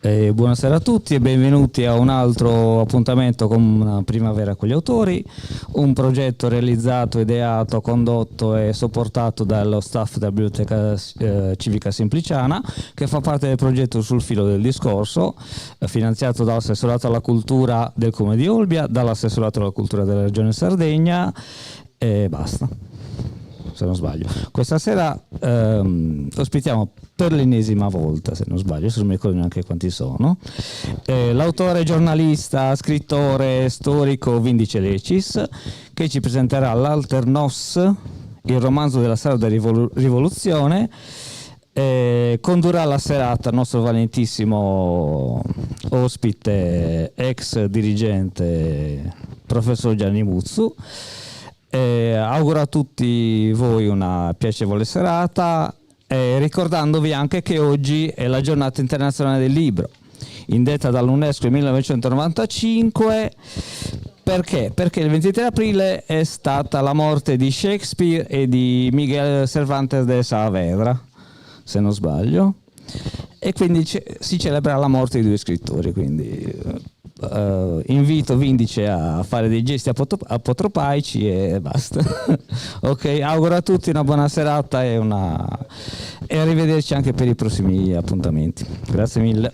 Buonasera a tutti e benvenuti a un altro appuntamento con Primavera con gli autori, un progetto realizzato, ideato, condotto e supportato dallo staff della Biblioteca Civica Simpliciana, che fa parte del progetto Sul filo del discorso, finanziato dall'assessorato alla cultura del Comune di Olbia, dall'assessorato alla cultura della Regione Sardegna e basta, se non sbaglio. Questa sera ospitiamo per l'ennesima volta, se non sbaglio, se non mi ricordo neanche quanti sono, l'autore, giornalista, scrittore, storico Vindice Lecis, che ci presenterà l'Alter Nos, il romanzo della sarda rivoluzione. Condurrà la serata il nostro valentissimo ospite, ex dirigente, professor Gianni Muzzu. Auguro a tutti voi una piacevole serata, ricordandovi anche che oggi è la giornata internazionale del libro, indetta dall'UNESCO nel 1995. Perché? Perché il 23 aprile è stata la morte di Shakespeare e di Miguel Cervantes de Saavedra, se non sbaglio, e quindi si celebra la morte di due scrittori, quindi invito Vindice a fare dei gesti apotropaici e basta. Ok, auguro a tutti una buona serata e arrivederci anche per i prossimi appuntamenti. Grazie mille.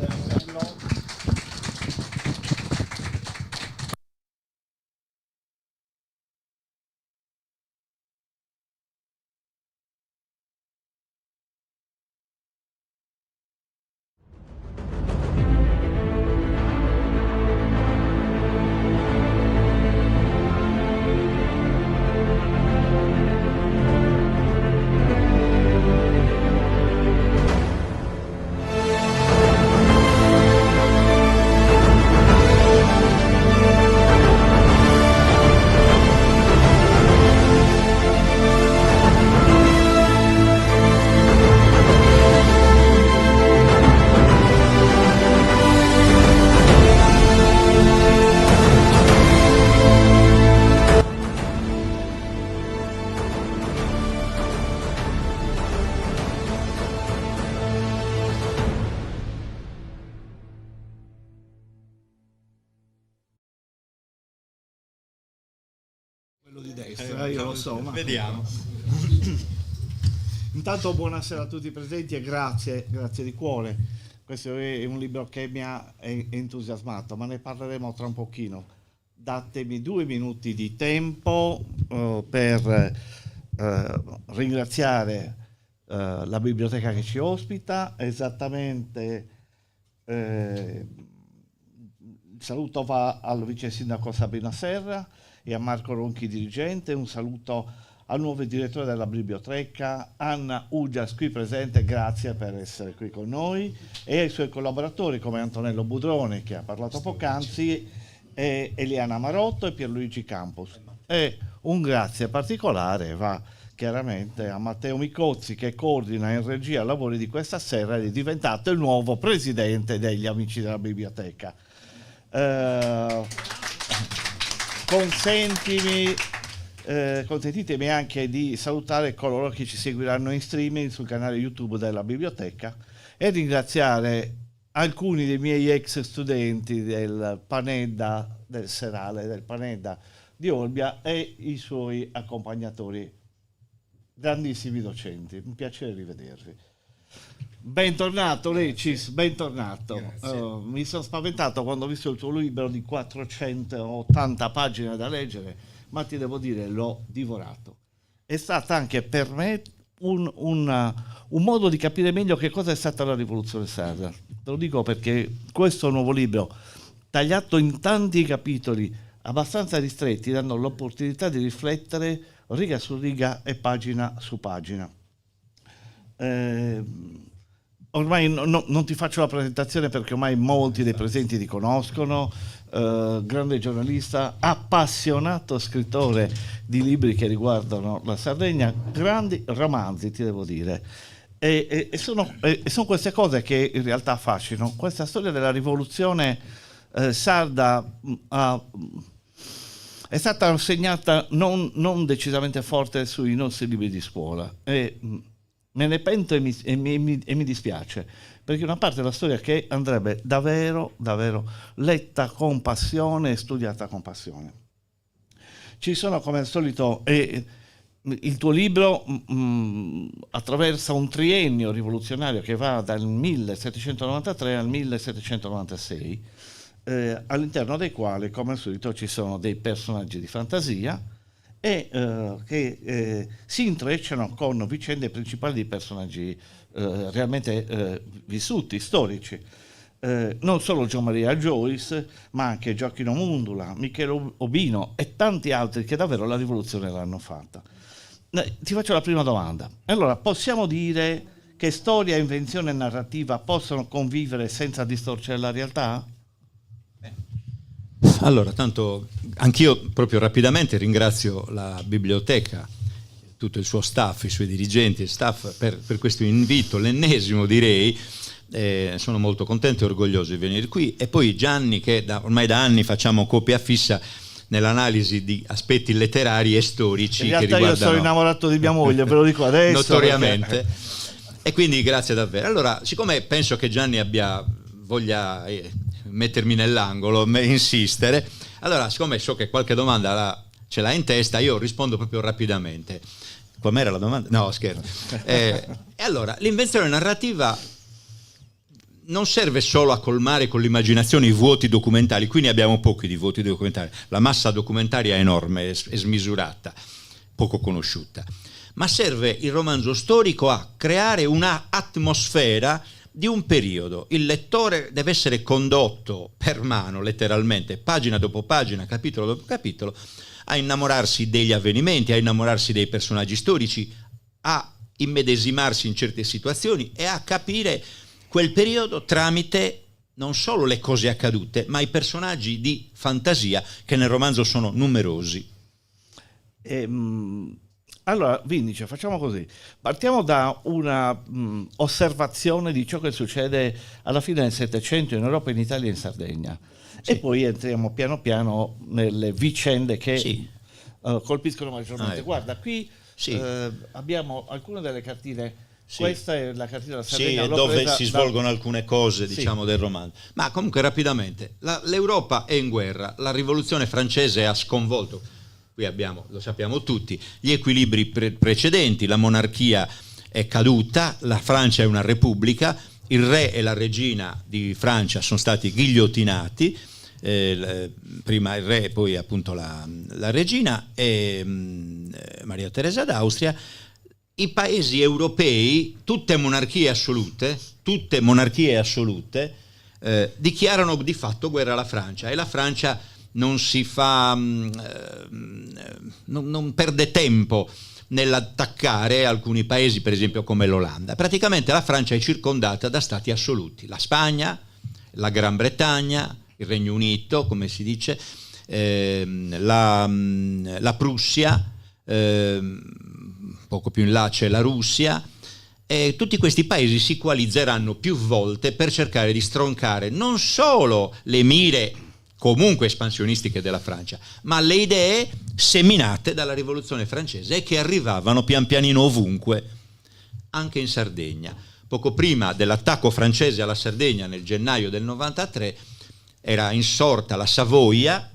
Io lo so, ma vediamo. Intanto buonasera a tutti i presenti e grazie di cuore. Questo è un libro che mi ha entusiasmato, ma ne parleremo tra un pochino. Datemi 2 minuti di tempo per ringraziare la biblioteca che ci ospita. Esattamente il saluto va al vice sindaco Sabina Serra e a Marco Ronchi dirigente, un saluto al nuovo direttore della biblioteca Anna Ugias qui presente, grazie per essere qui con noi, e ai suoi collaboratori come Antonello Budrone che ha parlato poc'anzi, e Eliana Marotto e Pierluigi Campos, e un grazie particolare va chiaramente a Matteo Micozzi che coordina in regia lavori di questa sera ed è diventato il nuovo presidente degli Amici della Biblioteca. Consentitemi anche di salutare coloro che ci seguiranno in streaming sul canale YouTube della biblioteca e ringraziare alcuni dei miei ex studenti del Panedda, del Serale, del Panedda di Olbia e i suoi accompagnatori, grandissimi docenti. Un piacere rivedervi. Bentornato Lecis, bentornato. Mi sono spaventato quando ho visto il tuo libro di 480 pagine da leggere, ma ti devo dire l'ho divorato. È stata anche per me un modo di capire meglio che cosa è stata la rivoluzione sarda. Te lo dico perché questo nuovo libro, tagliato in tanti capitoli abbastanza ristretti, danno l'opportunità di riflettere riga su riga e pagina su pagina. Ormai non ti faccio la presentazione perché ormai molti dei presenti ti conoscono, grande giornalista, appassionato scrittore di libri che riguardano la Sardegna, grandi romanzi ti devo dire, e sono queste cose che in realtà affascinano. Questa storia della rivoluzione sarda è stata segnata non decisamente forte sui nostri libri di scuola, e me ne pento e mi dispiace, perché una parte della storia che andrebbe davvero, davvero letta con passione e studiata con passione. Ci sono, come al solito, il tuo libro attraversa un triennio rivoluzionario che va dal 1793 al 1796, all'interno dei quali, come al solito, ci sono dei personaggi di fantasia e che si intrecciano con vicende principali di personaggi realmente vissuti, storici. Non solo Gian Maria Joyce, ma anche Gioacchino Mundula, Michele Obino e tanti altri che davvero la rivoluzione l'hanno fatta. Ti faccio la prima domanda. Allora, possiamo dire che storia, invenzione e narrativa possono convivere senza distorcere la realtà? Allora, tanto anch'io proprio rapidamente ringrazio la biblioteca, tutto il suo staff, i suoi dirigenti e staff per questo invito, l'ennesimo direi. Sono molto contento e orgoglioso di venire qui, e poi Gianni, che ormai da anni facciamo coppia fissa nell'analisi di aspetti letterari e storici. In realtà che riguardano... io sono innamorato di mia moglie, ve lo dico adesso. Notoriamente. Perché... E quindi grazie davvero. Allora, siccome penso che Gianni voglia mettermi nell'angolo, insistere, allora siccome so che qualche domanda ce l'ha in testa, io rispondo proprio rapidamente. Com'era la domanda? No, scherzo. E allora, l'invenzione narrativa non serve solo a colmare con l'immaginazione i vuoti documentari, qui ne abbiamo pochi di vuoti documentari, la massa documentaria è enorme, è smisurata, poco conosciuta, ma serve il romanzo storico a creare una atmosfera di un periodo. Il lettore deve essere condotto per mano, letteralmente, pagina dopo pagina, capitolo dopo capitolo, a innamorarsi degli avvenimenti, a innamorarsi dei personaggi storici, a immedesimarsi in certe situazioni e a capire quel periodo tramite non solo le cose accadute, ma i personaggi di fantasia che nel romanzo sono numerosi. Allora, Vindice, facciamo così. Partiamo da una osservazione di ciò che succede alla fine del Settecento in Europa, in Italia e in Sardegna. Sì. E poi entriamo piano piano nelle vicende che sì. Colpiscono maggiormente. Guarda, qui sì. Abbiamo alcune delle cartine. Sì. Questa è la cartina della Sardegna. Sì, dove si svolgono alcune cose, diciamo, sì. del romanzo. Ma comunque rapidamente, l'Europa è in guerra, la rivoluzione francese ha sconvolto, qui abbiamo, lo sappiamo tutti, gli equilibri precedenti, la monarchia è caduta, la Francia è una repubblica, il re e la regina di Francia sono stati ghigliottinati, prima il re e poi appunto la regina, e Maria Teresa d'Austria. I paesi europei, tutte monarchie assolute, dichiarano di fatto guerra alla Francia, e la Francia non si fa, non perde tempo nell'attaccare alcuni paesi, per esempio come l'Olanda. Praticamente la Francia è circondata da stati assoluti, la Spagna, la Gran Bretagna, il Regno Unito, come si dice, la Prussia, poco più in là c'è la Russia, e tutti questi paesi si coalizzeranno più volte per cercare di stroncare non solo le mire comunque espansionistiche della Francia, ma le idee seminate dalla rivoluzione francese e che arrivavano pian pianino ovunque, anche in Sardegna. Poco prima dell'attacco francese alla Sardegna nel gennaio del 93 era insorta la Savoia,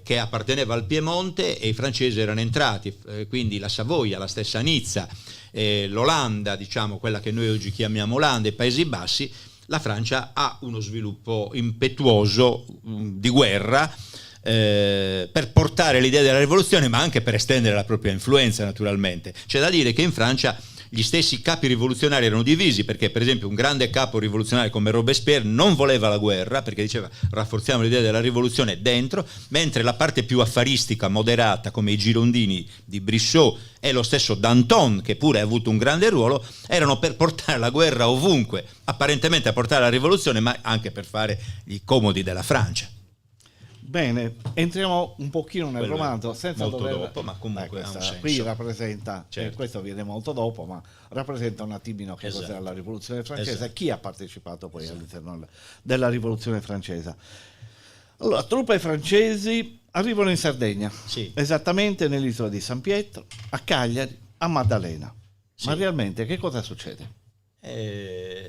che apparteneva al Piemonte, e i francesi erano entrati, quindi la Savoia, la stessa Nizza, l'Olanda, diciamo quella che noi oggi chiamiamo Olanda, i Paesi Bassi. La Francia ha uno sviluppo impetuoso di guerra per portare l'idea della rivoluzione, ma anche per estendere la propria influenza, naturalmente. C'è da dire che in Francia gli stessi capi rivoluzionari erano divisi, perché per esempio un grande capo rivoluzionario come Robespierre non voleva la guerra, perché diceva rafforziamo l'idea della rivoluzione dentro, mentre la parte più affaristica, moderata, come i girondini di Brissot e lo stesso Danton, che pure ha avuto un grande ruolo, erano per portare la guerra ovunque, apparentemente a portare la rivoluzione, ma anche per fare gli comodi della Francia. Bene, entriamo un pochino nel romanzo senza molto dover... dopo, ma comunque ha un senso. Qui rappresenta, certo. Questo viene molto dopo, ma rappresenta un attimino che esatto. cos'era la rivoluzione francese, esatto. Chi ha partecipato poi esatto. all'interno della rivoluzione francese. Allora, truppe francesi arrivano in Sardegna, sì. esattamente nell'isola di San Pietro, a Cagliari, a Maddalena. Ma realmente che cosa succede?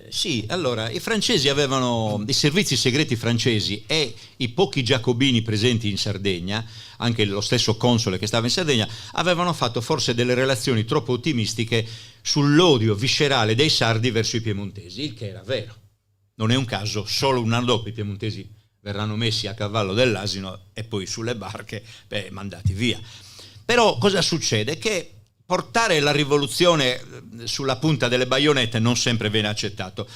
Sì, allora i francesi avevano i servizi segreti francesi e i pochi giacobini presenti in Sardegna, anche lo stesso console che stava in Sardegna, avevano fatto forse delle relazioni troppo ottimistiche sull'odio viscerale dei sardi verso i piemontesi, il che era vero. Non è un caso, solo un anno dopo i piemontesi verranno messi a cavallo dell'asino e poi sulle barche mandati via. Però cosa succede? Che portare la rivoluzione sulla punta delle baionette non sempre viene accettato.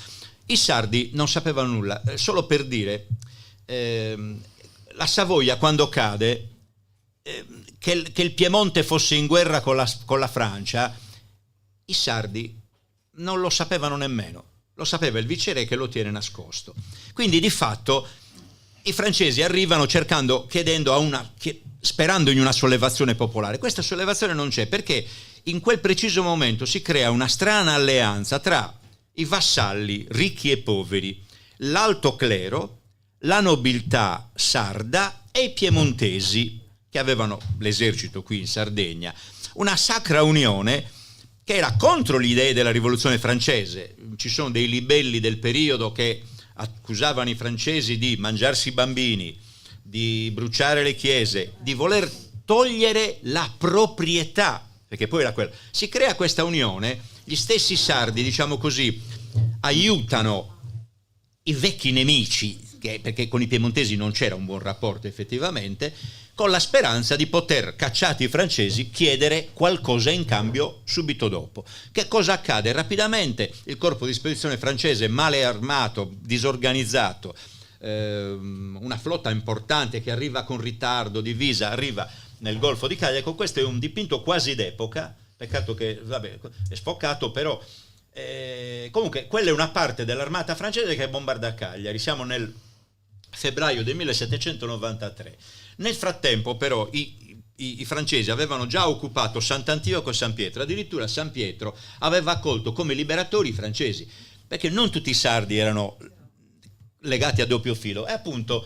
I sardi non sapevano nulla, solo per dire, la Savoia quando cade, che il Piemonte fosse in guerra con la Francia, i sardi non lo sapevano nemmeno, lo sapeva il viceré che lo tiene nascosto. Quindi di fatto i francesi arrivano sperando in una sollevazione popolare. Questa sollevazione non c'è perché in quel preciso momento si crea una strana alleanza tra i vassalli ricchi e poveri, l'alto clero, la nobiltà sarda e i piemontesi che avevano l'esercito qui in Sardegna. Una sacra unione che era contro le idee della rivoluzione francese. Ci sono dei libelli del periodo che accusavano i francesi di mangiarsi i bambini, di bruciare le chiese, di voler togliere la proprietà, perché poi era quello. Si crea questa unione, gli stessi sardi, diciamo così, aiutano i vecchi nemici, perché con i piemontesi non c'era un buon rapporto effettivamente, con la speranza di poter, cacciati i francesi, chiedere qualcosa in cambio subito dopo. Che cosa accade? Rapidamente il corpo di spedizione francese, male armato, disorganizzato, una flotta importante che arriva con ritardo, divisa, arriva nel Golfo di Cagliari. Questo è un dipinto quasi d'epoca, peccato che è sfocato, però comunque quella è una parte dell'armata francese che bombarda Cagliari. Siamo nel febbraio del 1793. Nel frattempo però i francesi avevano già occupato Sant'Antioco e San Pietro, addirittura San Pietro aveva accolto come liberatori i francesi, perché non tutti i sardi erano legati a doppio filo, e appunto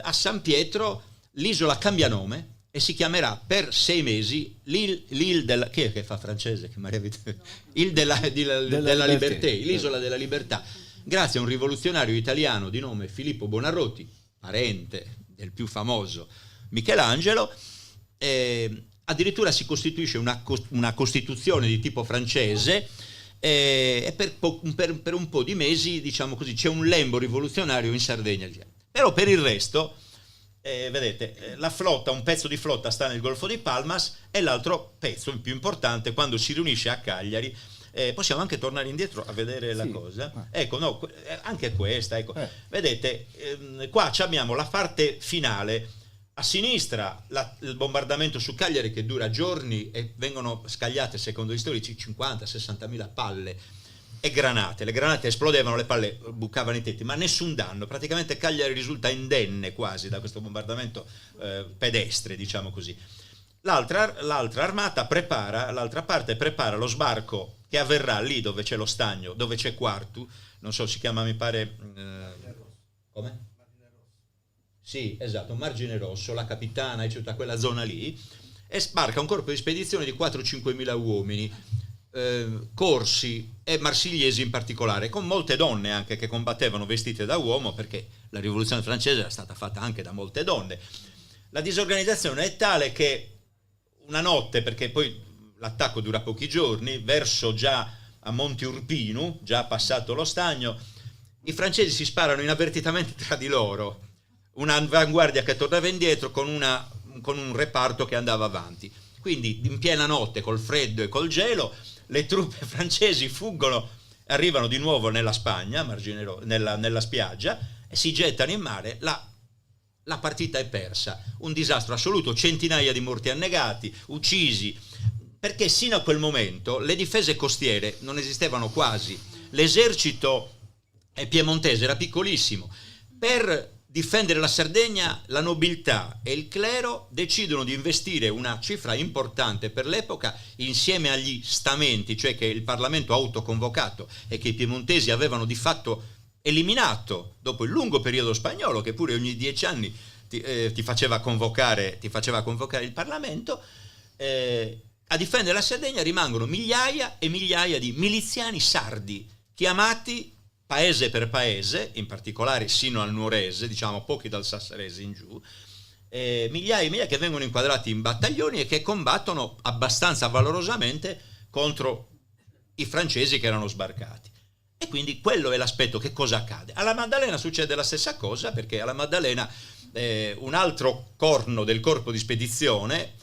a San Pietro l'isola cambia nome e si chiamerà per 6 mesi l'Île della... Chi è che fa francese? L'Île della Liberté, l'isola della libertà, grazie a un rivoluzionario italiano di nome Filippo Buonarroti, parente del più famoso Michelangelo. Addirittura si costituisce una costituzione di tipo francese, e per un po' di mesi, diciamo così, c'è un lembo rivoluzionario in Sardegna. Però per il resto, vedete, la flotta, un pezzo di flotta sta nel Golfo di Palmas e l'altro pezzo, il più importante, quando si riunisce a Cagliari. Possiamo anche tornare indietro a vedere la cosa. Ecco, no, anche questa, ecco. Vedete, qua abbiamo la parte finale. A sinistra il bombardamento su Cagliari che dura giorni e vengono scagliate, secondo gli storici, 50-60 mila palle e granate. Le granate esplodevano, le palle bucavano i tetti, ma nessun danno. Praticamente Cagliari risulta indenne quasi da questo bombardamento pedestre, diciamo così. L'altra armata l'altra parte prepara lo sbarco che avverrà lì dove c'è lo stagno, dove c'è Quartu, non so, si chiama, mi pare... come? Sì, esatto, Margine Rosso, la Capitana, eccetera, quella zona lì, e sbarca un corpo di spedizione di 4-5 mila uomini, corsi e marsigliesi in particolare, con molte donne anche che combattevano vestite da uomo, perché la rivoluzione francese era stata fatta anche da molte donne. La disorganizzazione è tale che una notte, perché poi l'attacco dura pochi giorni, verso già a Monte Urpinu, già passato lo stagno, i francesi si sparano inavvertitamente tra di loro, un'avanguardia che tornava indietro con un reparto che andava avanti. Quindi in piena notte, col freddo e col gelo, le truppe francesi fuggono, arrivano di nuovo nella Spagna, nella spiaggia, e si gettano in mare. La partita è persa, un disastro assoluto, centinaia di morti annegati, uccisi, perché sino a quel momento le difese costiere non esistevano quasi. L'esercito piemontese era piccolissimo. Per difendere la Sardegna, la nobiltà e il clero decidono di investire una cifra importante per l'epoca insieme agli stamenti, cioè che il Parlamento ha autoconvocato e che i piemontesi avevano di fatto eliminato dopo il lungo periodo spagnolo, che pure ogni 10 anni ti faceva convocare il Parlamento. a difendere la Sardegna rimangono migliaia e migliaia di miliziani sardi, chiamati paese per paese, in particolare sino al Nuorese, diciamo pochi dal Sassarese in giù, migliaia e migliaia che vengono inquadrati in battaglioni e che combattono abbastanza valorosamente contro i francesi che erano sbarcati. E quindi quello è l'aspetto. Che cosa accade? Alla Maddalena succede la stessa cosa, perché alla Maddalena un altro corno del corpo di spedizione,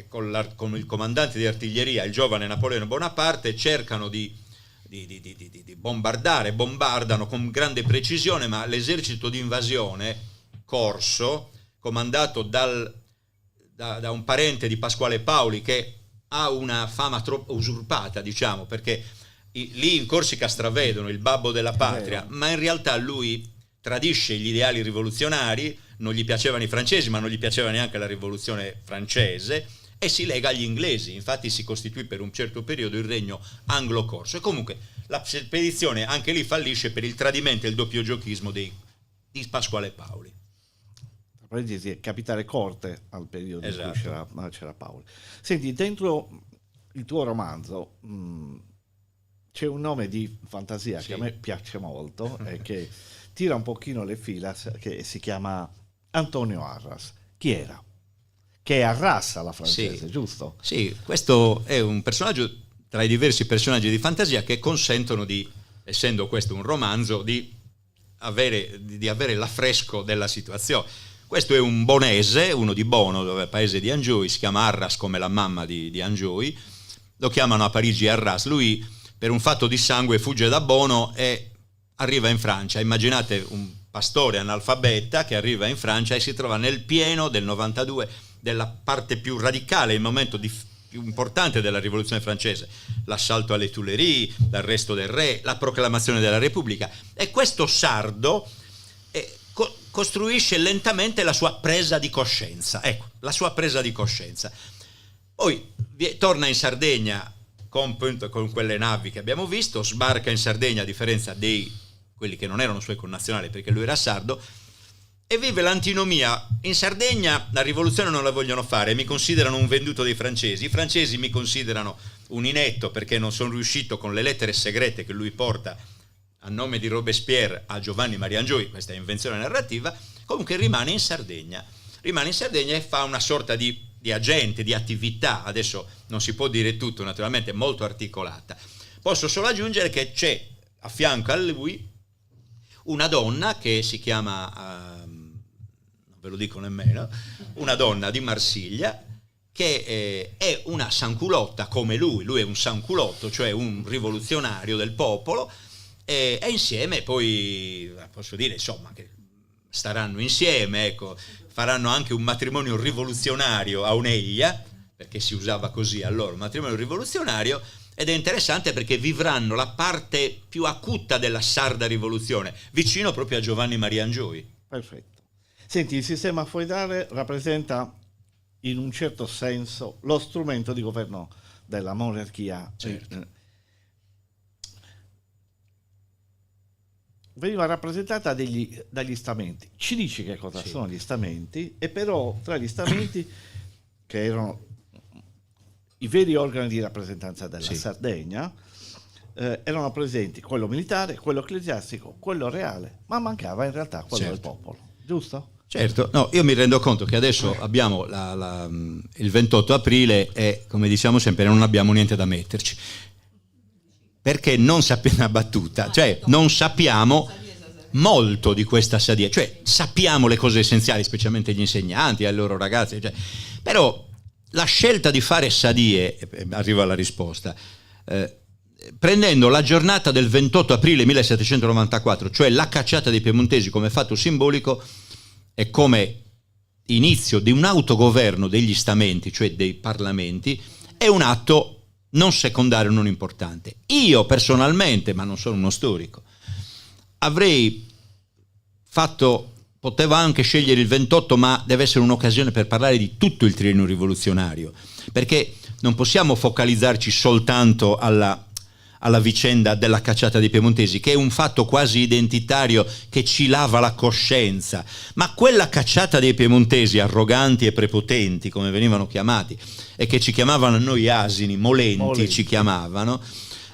con il comandante di artiglieria, il giovane Napoleone Bonaparte, cercano di bombardano con grande precisione, ma l'esercito di invasione corso, comandato da un parente di Pasquale Paoli, che ha una fama troppo usurpata, diciamo, perché lì in Corsica stravedono il babbo della patria, ma in realtà lui tradisce gli ideali rivoluzionari, non gli piacevano i francesi, ma non gli piaceva neanche la rivoluzione francese, e si lega agli inglesi. Infatti si costituì per un certo periodo il regno anglo-corso. E comunque la spedizione anche lì fallisce per il tradimento e il doppiogiochismo di Pasquale Paoli. Tra parentesi, è capitale corte al periodo Esatto. in cui c'era Paoli. Senti, dentro il tuo romanzo c'è un nome di fantasia che a me piace molto e che tira un pochino le fila, che si chiama Antonio Arras. Chi era? Che è Arras alla francese, giusto? Sì, questo è un personaggio tra i diversi personaggi di fantasia che consentono di, essendo questo un romanzo, di avere l'affresco della situazione. Questo è un bonese, uno di Bono, dove è il paese di Angioi, si chiama Arras come la mamma di Angioi, lo chiamano a Parigi Arras. Lui per un fatto di sangue fugge da Bono e arriva in Francia. Immaginate un pastore analfabeta che arriva in Francia e si trova nel pieno del 92 della parte più radicale, il momento più importante della rivoluzione francese, l'assalto alle Tuileries, l'arresto del re, la proclamazione della Repubblica, e questo sardo costruisce lentamente la sua presa di coscienza, ecco, la sua presa di coscienza. Poi torna in Sardegna con quelle navi che abbiamo visto, sbarca in Sardegna a differenza di quelli che non erano suoi connazionali perché lui era sardo, e vive l'antinomia. In Sardegna la rivoluzione non la vogliono fare, mi considerano un venduto dei francesi, i francesi mi considerano un inetto perché non sono riuscito con le lettere segrete che lui porta a nome di Robespierre a Giovanni Maria Angioi, questa è invenzione narrativa. Comunque rimane in Sardegna e fa una sorta di agente, di attività, adesso non si può dire tutto, naturalmente molto articolata. Posso solo aggiungere che c'è a fianco a lui una donna che si chiama non ve lo dico nemmeno, una donna di Marsiglia che è una sanculotta come lui è un sanculotto, cioè un rivoluzionario del popolo, e insieme poi posso dire insomma che staranno insieme, ecco, faranno anche un matrimonio rivoluzionario a Uneglia, perché si usava così allora, un matrimonio rivoluzionario, ed è interessante perché vivranno la parte più acuta della sarda rivoluzione, vicino proprio a Giovanni Maria Angioi. Perfetto. Senti, il sistema feudale rappresenta in un certo senso lo strumento di governo della monarchia. Certo. Veniva rappresentata dagli stamenti. Ci dici che cosa sono gli stamenti? E però tra gli stamenti, che erano i veri organi di rappresentanza della Sardegna, erano presenti quello militare, quello ecclesiastico, quello reale, ma mancava in realtà quello del popolo, giusto? Certo, no, io mi rendo conto che adesso abbiamo il 28 aprile e, come diciamo sempre, non abbiamo niente da metterci. Perché non sappiamo una battuta, cioè non sappiamo molto di questa sadia, cioè sappiamo le cose essenziali, specialmente gli insegnanti, ai loro ragazzi, cioè, però la scelta di fare sadie, arriva alla risposta, prendendo la giornata del 28 aprile 1794, cioè la cacciata dei piemontesi come fatto simbolico e come inizio di un autogoverno degli stamenti, cioè dei parlamenti, è un atto non secondario, non importante. Io personalmente, ma non sono uno storico, potevo anche scegliere il 28, ma deve essere un'occasione per parlare di tutto il triennio rivoluzionario, perché non possiamo focalizzarci soltanto alla vicenda della cacciata dei piemontesi, che è un fatto quasi identitario che ci lava la coscienza, ma quella cacciata dei piemontesi, arroganti e prepotenti come venivano chiamati, e che ci chiamavano noi asini, molenti ci chiamavano,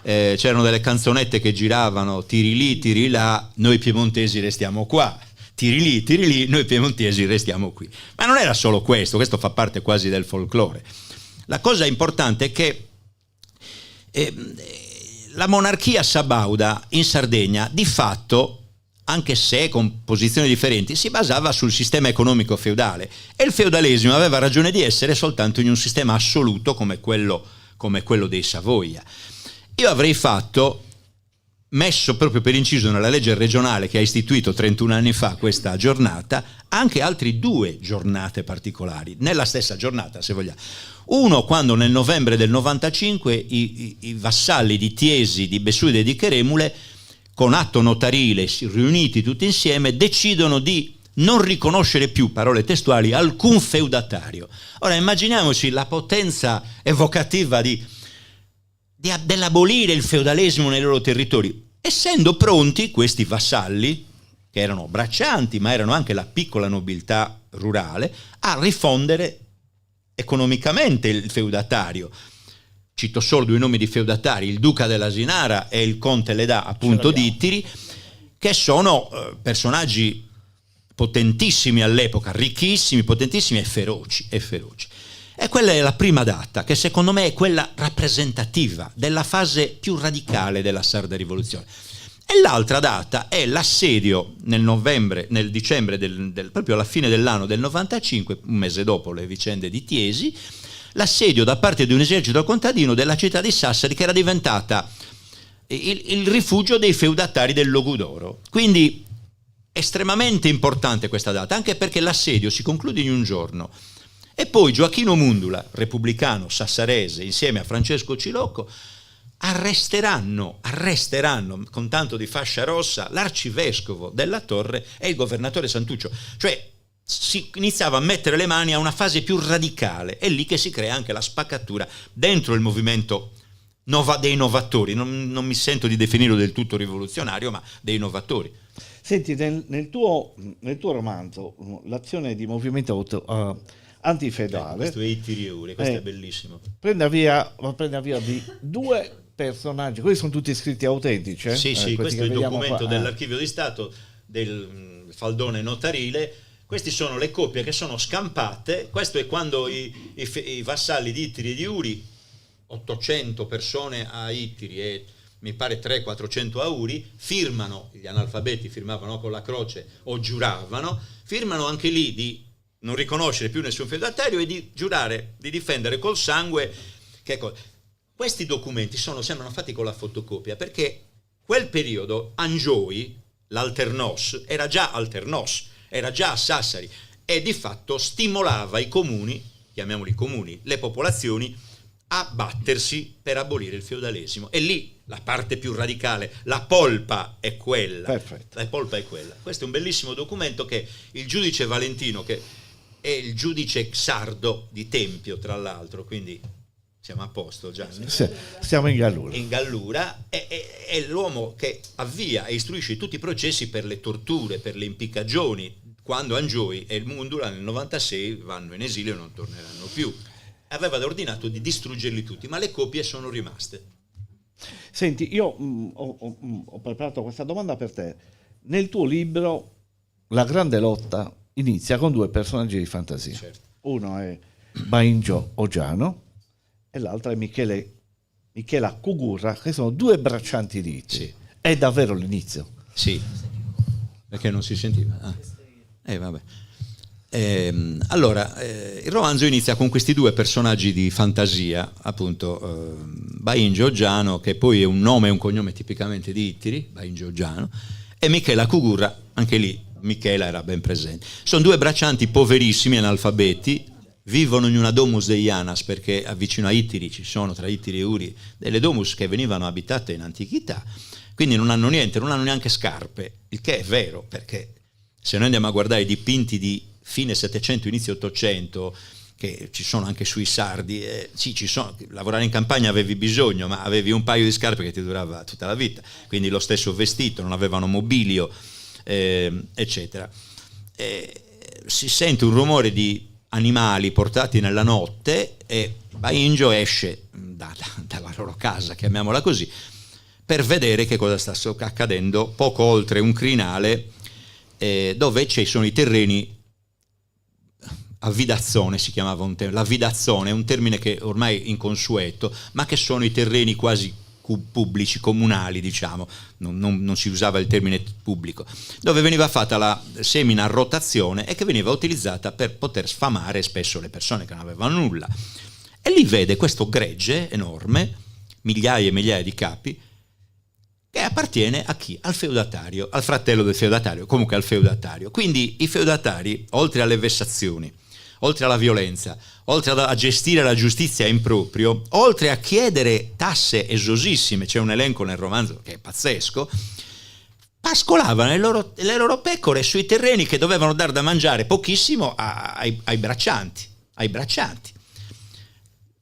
c'erano delle canzonette che giravano, tiri lì, tiri là, noi piemontesi restiamo qua, tiri lì, noi piemontesi restiamo qui. Ma non era solo questo fa parte quasi del folklore. La cosa importante è che la monarchia sabauda in Sardegna, di fatto, anche se con posizioni differenti, si basava sul sistema economico feudale, e il feudalesimo aveva ragione di essere soltanto in un sistema assoluto come quello dei Savoia. Io avrei messo proprio per inciso nella legge regionale che ha istituito 31 anni fa questa giornata anche altri 2 giornate particolari, nella stessa giornata se vogliamo. Uno, quando nel novembre del 95 i vassalli di Tiesi, di Bessuide e di Cheremule, con atto notarile, riuniti tutti insieme, decidono di non riconoscere più, parole testuali, alcun feudatario. Ora immaginiamoci la potenza evocativa dell'abolire il feudalesimo nei loro territori, essendo pronti questi vassalli, che erano braccianti ma erano anche la piccola nobiltà rurale, a rifondere economicamente il feudatario. Cito solo 2 nomi di feudatari, il duca dell'Asinara e il conte Ledà, appunto di Ittiri, che sono personaggi potentissimi all'epoca, ricchissimi, potentissimi e feroci. E quella è la prima data, che secondo me è quella rappresentativa della fase più radicale della sarda rivoluzione. E l'altra data è l'assedio nel dicembre, proprio alla fine dell'anno del 95, un mese dopo le vicende di Tiesi, l'assedio da parte di un esercito contadino della città di Sassari, che era diventata il rifugio dei feudatari del Logudoro. Quindi estremamente importante questa data, anche perché l'assedio si conclude in un giorno. E poi Gioacchino Mundula, repubblicano sassarese, insieme a Francesco Cilocco, arresteranno con tanto di fascia rossa l'arcivescovo della Torre e il governatore Santuccio. Cioè si iniziava a mettere le mani a una fase più radicale. È lì che si crea anche la spaccatura dentro il movimento dei novatori. Non mi sento di definirlo del tutto rivoluzionario, ma dei novatori. Senti, nel tuo romanzo, l'azione di movimento antifeudale, questo è Ittiri Eure, questo è bellissimo. Prende via di 2 personaggi, questi sono tutti scritti autentici. Sì, questo è il documento dell'Archivio di Stato del faldone notarile. Queste sono le copie che sono scampate. Questo è quando i vassalli di Ittiri e di Uri, 800 persone a Ittiri e mi pare 300-400 a Uri, firmano, gli analfabeti firmavano con la croce o giuravano, firmano anche lì di non riconoscere più nessun feudatario e di giurare di difendere col sangue. Questi documenti sembrano fatti con la fotocopia, perché quel periodo Angioi, l'Alternos, era già a Sassari, e di fatto stimolava i comuni, chiamiamoli comuni, le popolazioni, a battersi per abolire il feudalesimo. E lì la parte più radicale, la polpa è quella. Perfetto. La polpa è quella. Questo è un bellissimo documento che il giudice Valentino, che è il giudice sardo di Tempio, tra l'altro, quindi siamo a posto, Gianni? Sì, siamo in Gallura. In Gallura è l'uomo che avvia e istruisce tutti i processi per le torture, per le impiccagioni, quando Angioi e il Mundula nel 96 vanno in esilio e non torneranno più. Aveva ordinato di distruggerli tutti, ma le copie sono rimaste. Senti, io ho preparato questa domanda per te. Nel tuo libro La grande lotta inizia con 2 personaggi di fantasia. Certo. Uno è Bainjo Ogiano e l'altro è Michela Cugurra, che sono 2 braccianti di Ittiri. Sì. È davvero l'inizio? Sì, perché non si sentiva. Vabbè. Allora, il romanzo inizia con questi 2 personaggi di fantasia, appunto Bainjo Ogiano, che poi è un nome e un cognome tipicamente di Ittiri, Bainjo Ogiano, e Michela Cugurra, anche lì Michela era ben presente. Sono 2 braccianti poverissimi, analfabeti, vivono in una domus dei Janas, perché vicino a Ittiri ci sono, tra Ittiri e Uri, delle domus che venivano abitate in antichità, quindi non hanno niente, non hanno neanche scarpe, il che è vero, perché se noi andiamo a guardare i dipinti di fine 700, inizio 800, che ci sono anche sui sardi, sì, ci sono, lavorare in campagna avevi bisogno, ma avevi un paio di scarpe che ti durava tutta la vita, quindi lo stesso vestito, non avevano mobilio, eccetera. Si sente un rumore di animali portati nella notte e Bainjo esce dalla loro casa, chiamiamola così, per vedere che cosa sta accadendo poco oltre un crinale dove ci sono i terreni a Vidazzone, si chiamava la Vidazzone, è un termine che ormai è inconsueto, ma che sono i terreni quasi pubblici, comunali, diciamo, non si usava il termine pubblico, dove veniva fatta la semina a rotazione e che veniva utilizzata per poter sfamare spesso le persone che non avevano nulla. E lì vede questo gregge enorme, migliaia e migliaia di capi, che appartiene a chi? Al feudatario, al fratello del feudatario, comunque al feudatario. Quindi i feudatari, oltre alle vessazioni, oltre alla violenza, oltre a gestire la giustizia in proprio, oltre a chiedere tasse esosissime, c'è un elenco nel romanzo che è pazzesco, pascolavano le loro pecore sui terreni che dovevano dar da mangiare pochissimo ai braccianti.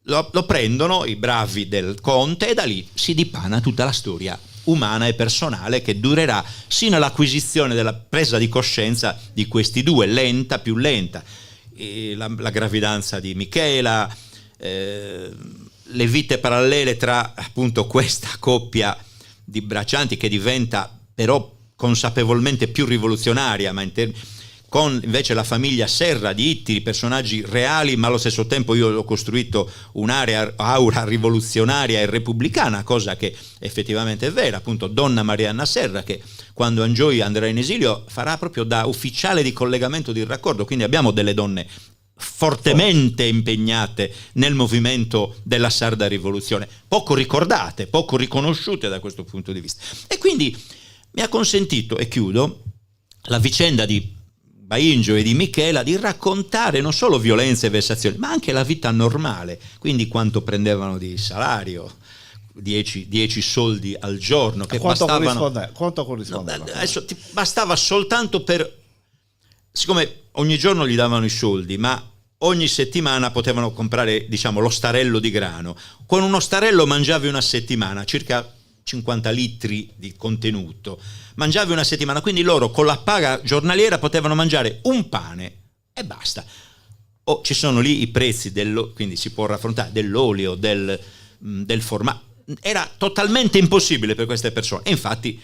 Lo prendono i bravi del conte e da lì si dipana tutta la storia umana e personale che durerà sino all'acquisizione della presa di coscienza di questi due, lenta, più lenta, la gravidanza di Michela, le vite parallele tra appunto questa coppia di braccianti che diventa però consapevolmente più rivoluzionaria, ma con invece la famiglia Serra di Ittiri, personaggi reali, ma allo stesso tempo io ho costruito aura rivoluzionaria e repubblicana, cosa che effettivamente è vera, appunto Donna Marianna Serra, che quando Angioy andrà in esilio farà proprio da ufficiale di collegamento di raccordo, quindi abbiamo delle donne fortemente impegnate nel movimento della sarda rivoluzione, poco ricordate, poco riconosciute da questo punto di vista. E quindi mi ha consentito, e chiudo, la vicenda di Bainjo e di Michela di raccontare non solo violenze e vessazioni, ma anche la vita normale, quindi quanto prendevano di salario, 10 soldi al giorno, che quanto corrispondeva? Adesso bastava soltanto siccome ogni giorno gli davano i soldi, ma ogni settimana potevano comprare, diciamo, lo starello di grano. Con uno starello mangiavi una settimana, circa 50 litri di contenuto, mangiavi una settimana, quindi loro con la paga giornaliera potevano mangiare un pane e basta. Ci sono lì i prezzi, quindi si può raffrontare dell'olio, del formaggio. Era totalmente impossibile per queste persone, e infatti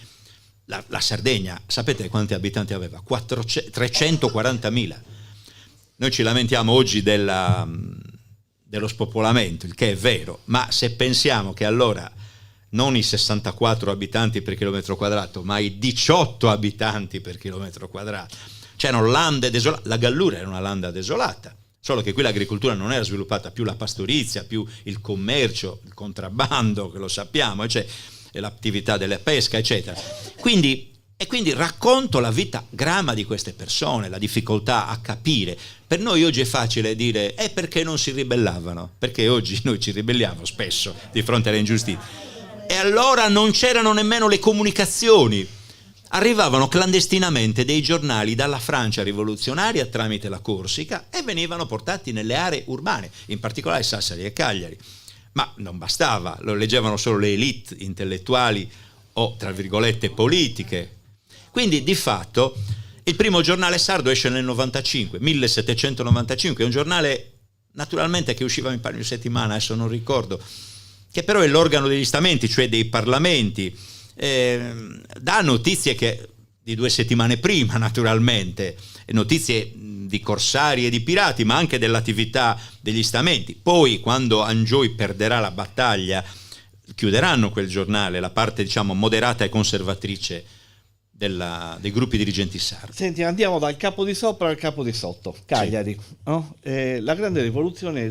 la Sardegna, sapete quanti abitanti aveva? 340.000. Noi ci lamentiamo oggi dello spopolamento, il che è vero, ma se pensiamo che allora non i 64 abitanti per chilometro quadrato, ma i 18 abitanti per chilometro quadrato, c'erano lande desolate, la Gallura era una landa desolata, solo che qui l'agricoltura non era sviluppata, più la pastorizia, più il commercio, il contrabbando, che lo sappiamo, cioè l'attività della pesca, eccetera. Quindi racconto la vita grama di queste persone, la difficoltà a capire. Per noi oggi è facile dire perché non si ribellavano, perché oggi noi ci ribelliamo spesso di fronte alle ingiustizie. E allora non c'erano nemmeno le comunicazioni. Arrivavano clandestinamente dei giornali dalla Francia rivoluzionaria tramite la Corsica e venivano portati nelle aree urbane, in particolare Sassari e Cagliari. Ma non bastava, lo leggevano solo le elite intellettuali o, tra virgolette, politiche. Quindi, di fatto, il primo giornale sardo esce nel 1795, è un giornale naturalmente che usciva in paio di settimana, adesso non ricordo, che però è l'organo degli stamenti, cioè dei parlamenti, dà notizie di 2 settimane prima, naturalmente, notizie di corsari e di pirati, ma anche dell'attività degli stamenti. Poi, quando Angioy perderà la battaglia, chiuderanno quel giornale, la parte, diciamo, moderata e conservatrice dei gruppi dirigenti sardi. Senti, andiamo dal capo di sopra al capo di sotto, Cagliari. Sì. No? La grande rivoluzione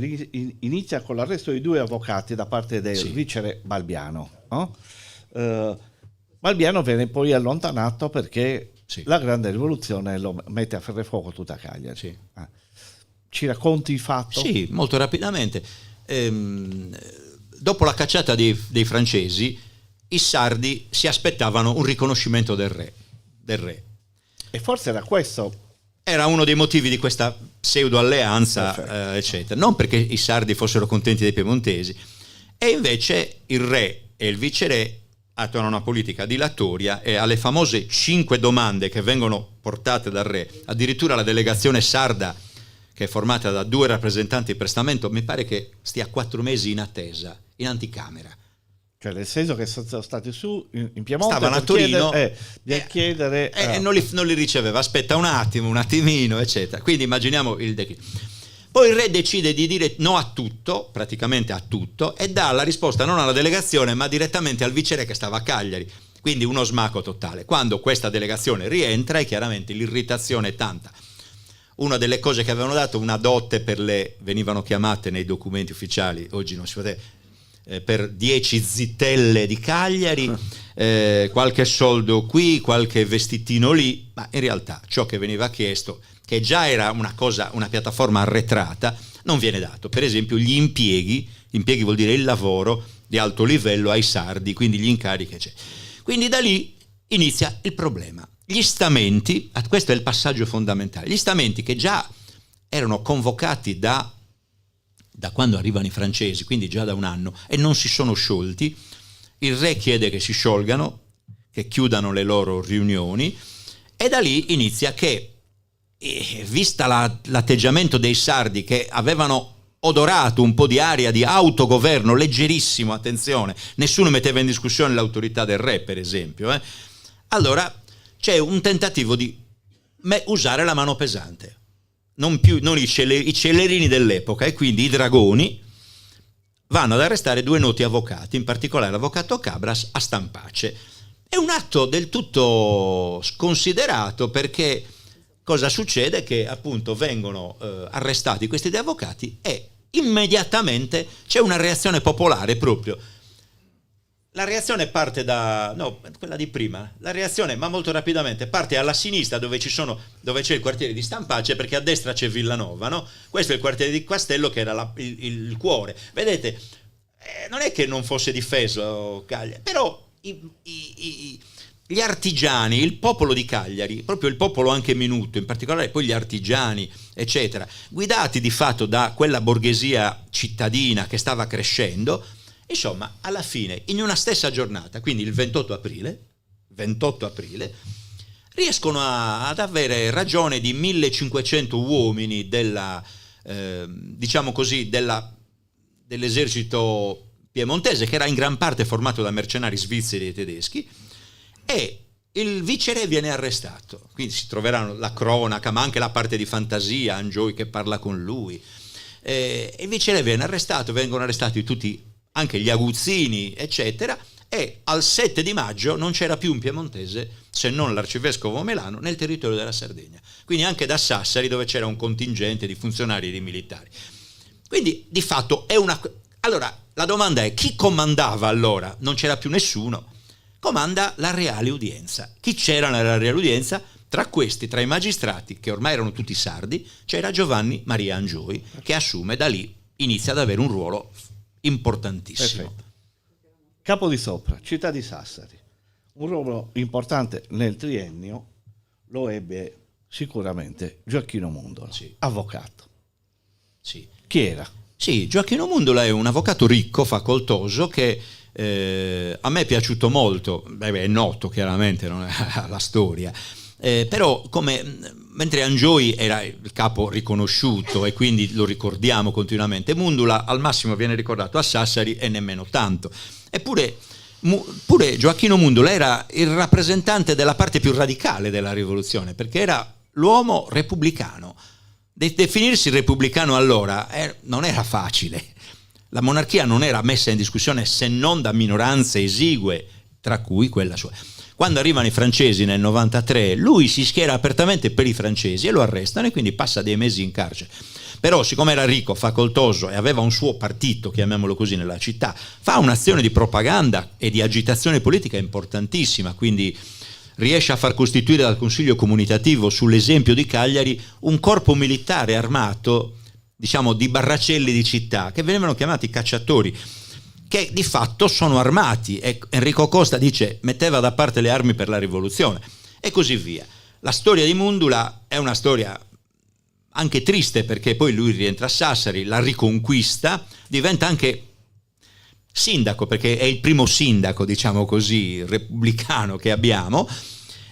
inizia con l'arresto di 2 avvocati da parte del vicere Balbiano. No? Balbiano viene poi allontanato perché la grande rivoluzione lo mette a ferro e fuoco tutta Cagliari. Sì. Ci racconti il fatto? Sì, molto rapidamente. Dopo la cacciata dei francesi, i sardi si aspettavano un riconoscimento del re. E forse era questo era uno dei motivi di questa pseudo alleanza, eccetera. Non perché i sardi fossero contenti dei piemontesi. E invece il re e il viceré attuano una politica dilatoria, e alle famose 5 domande che vengono portate dal re, addirittura la delegazione sarda, che è formata da 2 rappresentanti per stamento, mi pare che stia 4 mesi in attesa, in anticamera. Cioè, nel senso che sono stati su in Piemonte, stavano a Torino, chiedere e non li riceveva, aspetta un attimo, un attimino, eccetera. Quindi immaginiamo il declino. Poi il re decide di dire no a tutto, praticamente a tutto, e dà la risposta non alla delegazione ma direttamente al viceré che stava a Cagliari. Quindi uno smacco totale. Quando questa delegazione rientra, e chiaramente l'irritazione è tanta. Una delle cose che avevano dato, una dote venivano chiamate nei documenti ufficiali, oggi non si poteva, per 10 zitelle di Cagliari, qualche soldo qui, qualche vestitino lì, ma in realtà ciò che veniva chiesto, che già era una piattaforma arretrata, non viene dato. Per esempio gli impieghi vuol dire il lavoro di alto livello ai sardi, quindi gli incarichi, eccetera. Quindi da lì inizia il problema. Gli stamenti, questo è il passaggio fondamentale, gli stamenti che già erano convocati da quando arrivano i francesi, quindi già da un anno, e non si sono sciolti, il re chiede che si sciolgano, che chiudano le loro riunioni, e da lì inizia che, vista l'atteggiamento dei sardi che avevano odorato un po' di aria di autogoverno leggerissimo, attenzione, nessuno metteva in discussione l'autorità del re, per esempio, allora c'è un tentativo di usare la mano pesante, non i celerini dell'epoca, e quindi i dragoni vanno ad arrestare 2 noti avvocati, in particolare l'avvocato Cabras a Stampace. È un atto del tutto sconsiderato, perché cosa succede? Che appunto vengono arrestati questi 2 avvocati e immediatamente c'è una reazione popolare proprio. La reazione parte quella di prima, la reazione, ma molto rapidamente, parte alla sinistra dove c'è il quartiere di Stampace, perché a destra c'è Villanova, no? Questo è il quartiere di Castello, che era il cuore. Vedete, non è che non fosse difeso Cagliari, però gli artigiani, il popolo di Cagliari, proprio il popolo anche minuto, in particolare poi gli artigiani, eccetera, guidati di fatto da quella borghesia cittadina che stava crescendo, insomma, alla fine, in una stessa giornata, quindi il 28 aprile, riescono ad avere ragione di 1500 uomini dell'esercito piemontese, che era in gran parte formato da mercenari svizzeri e tedeschi, e il viceré viene arrestato. Quindi si troveranno la cronaca, ma anche la parte di fantasia, Angioy che parla con lui. Il viceré viene arrestato, vengono arrestati tutti, anche gli aguzzini, eccetera, e al 7 di maggio non c'era più un piemontese, se non l'arcivescovo Melano, nel territorio della Sardegna. Quindi anche da Sassari, dove c'era un contingente di funzionari e di militari. Quindi di fatto è una... Allora, la domanda è: chi comandava allora? Non c'era più nessuno. Comanda la Reale Udienza. Chi c'era nella Reale Udienza? Tra i magistrati, che ormai erano tutti sardi, c'era Giovanni Maria Angioy, che assume da lì, inizia ad avere un ruolo importantissimo. Perfetto. Capo di Sopra, città di Sassari. Un ruolo importante nel triennio lo ebbe sicuramente Gioacchino Mundola, sì. Avvocato. Sì. Chi era? Sì, Gioacchino Mundola è un avvocato ricco, facoltoso, che a me è piaciuto molto. È noto chiaramente, non è la storia, però mentre Angioy era il capo riconosciuto e quindi lo ricordiamo continuamente, Mundola al massimo viene ricordato a Sassari e nemmeno tanto. Eppure pure Gioacchino Mundola era il rappresentante della parte più radicale della rivoluzione, perché era l'uomo repubblicano. Definirsi repubblicano allora non era facile. La monarchia non era messa in discussione se non da minoranze esigue, tra cui quella sua. Quando arrivano i francesi nel 93, lui si schiera apertamente per i francesi e lo arrestano, e quindi passa dei mesi in carcere. Però, siccome era ricco, facoltoso e aveva un suo partito, chiamiamolo così, nella città, fa un'azione di propaganda e di agitazione politica importantissima, quindi riesce a far costituire dal Consiglio Comunitativo, sull'esempio di Cagliari, un corpo militare armato, diciamo, di barracelli di città, che venivano chiamati cacciatori, che di fatto sono armati, e Enrico Costa dice metteva da parte le armi per la rivoluzione, e così via. La storia di Mundola è una storia anche triste, perché poi lui rientra a Sassari, la riconquista, diventa anche sindaco, perché è il primo sindaco, diciamo così, repubblicano che abbiamo.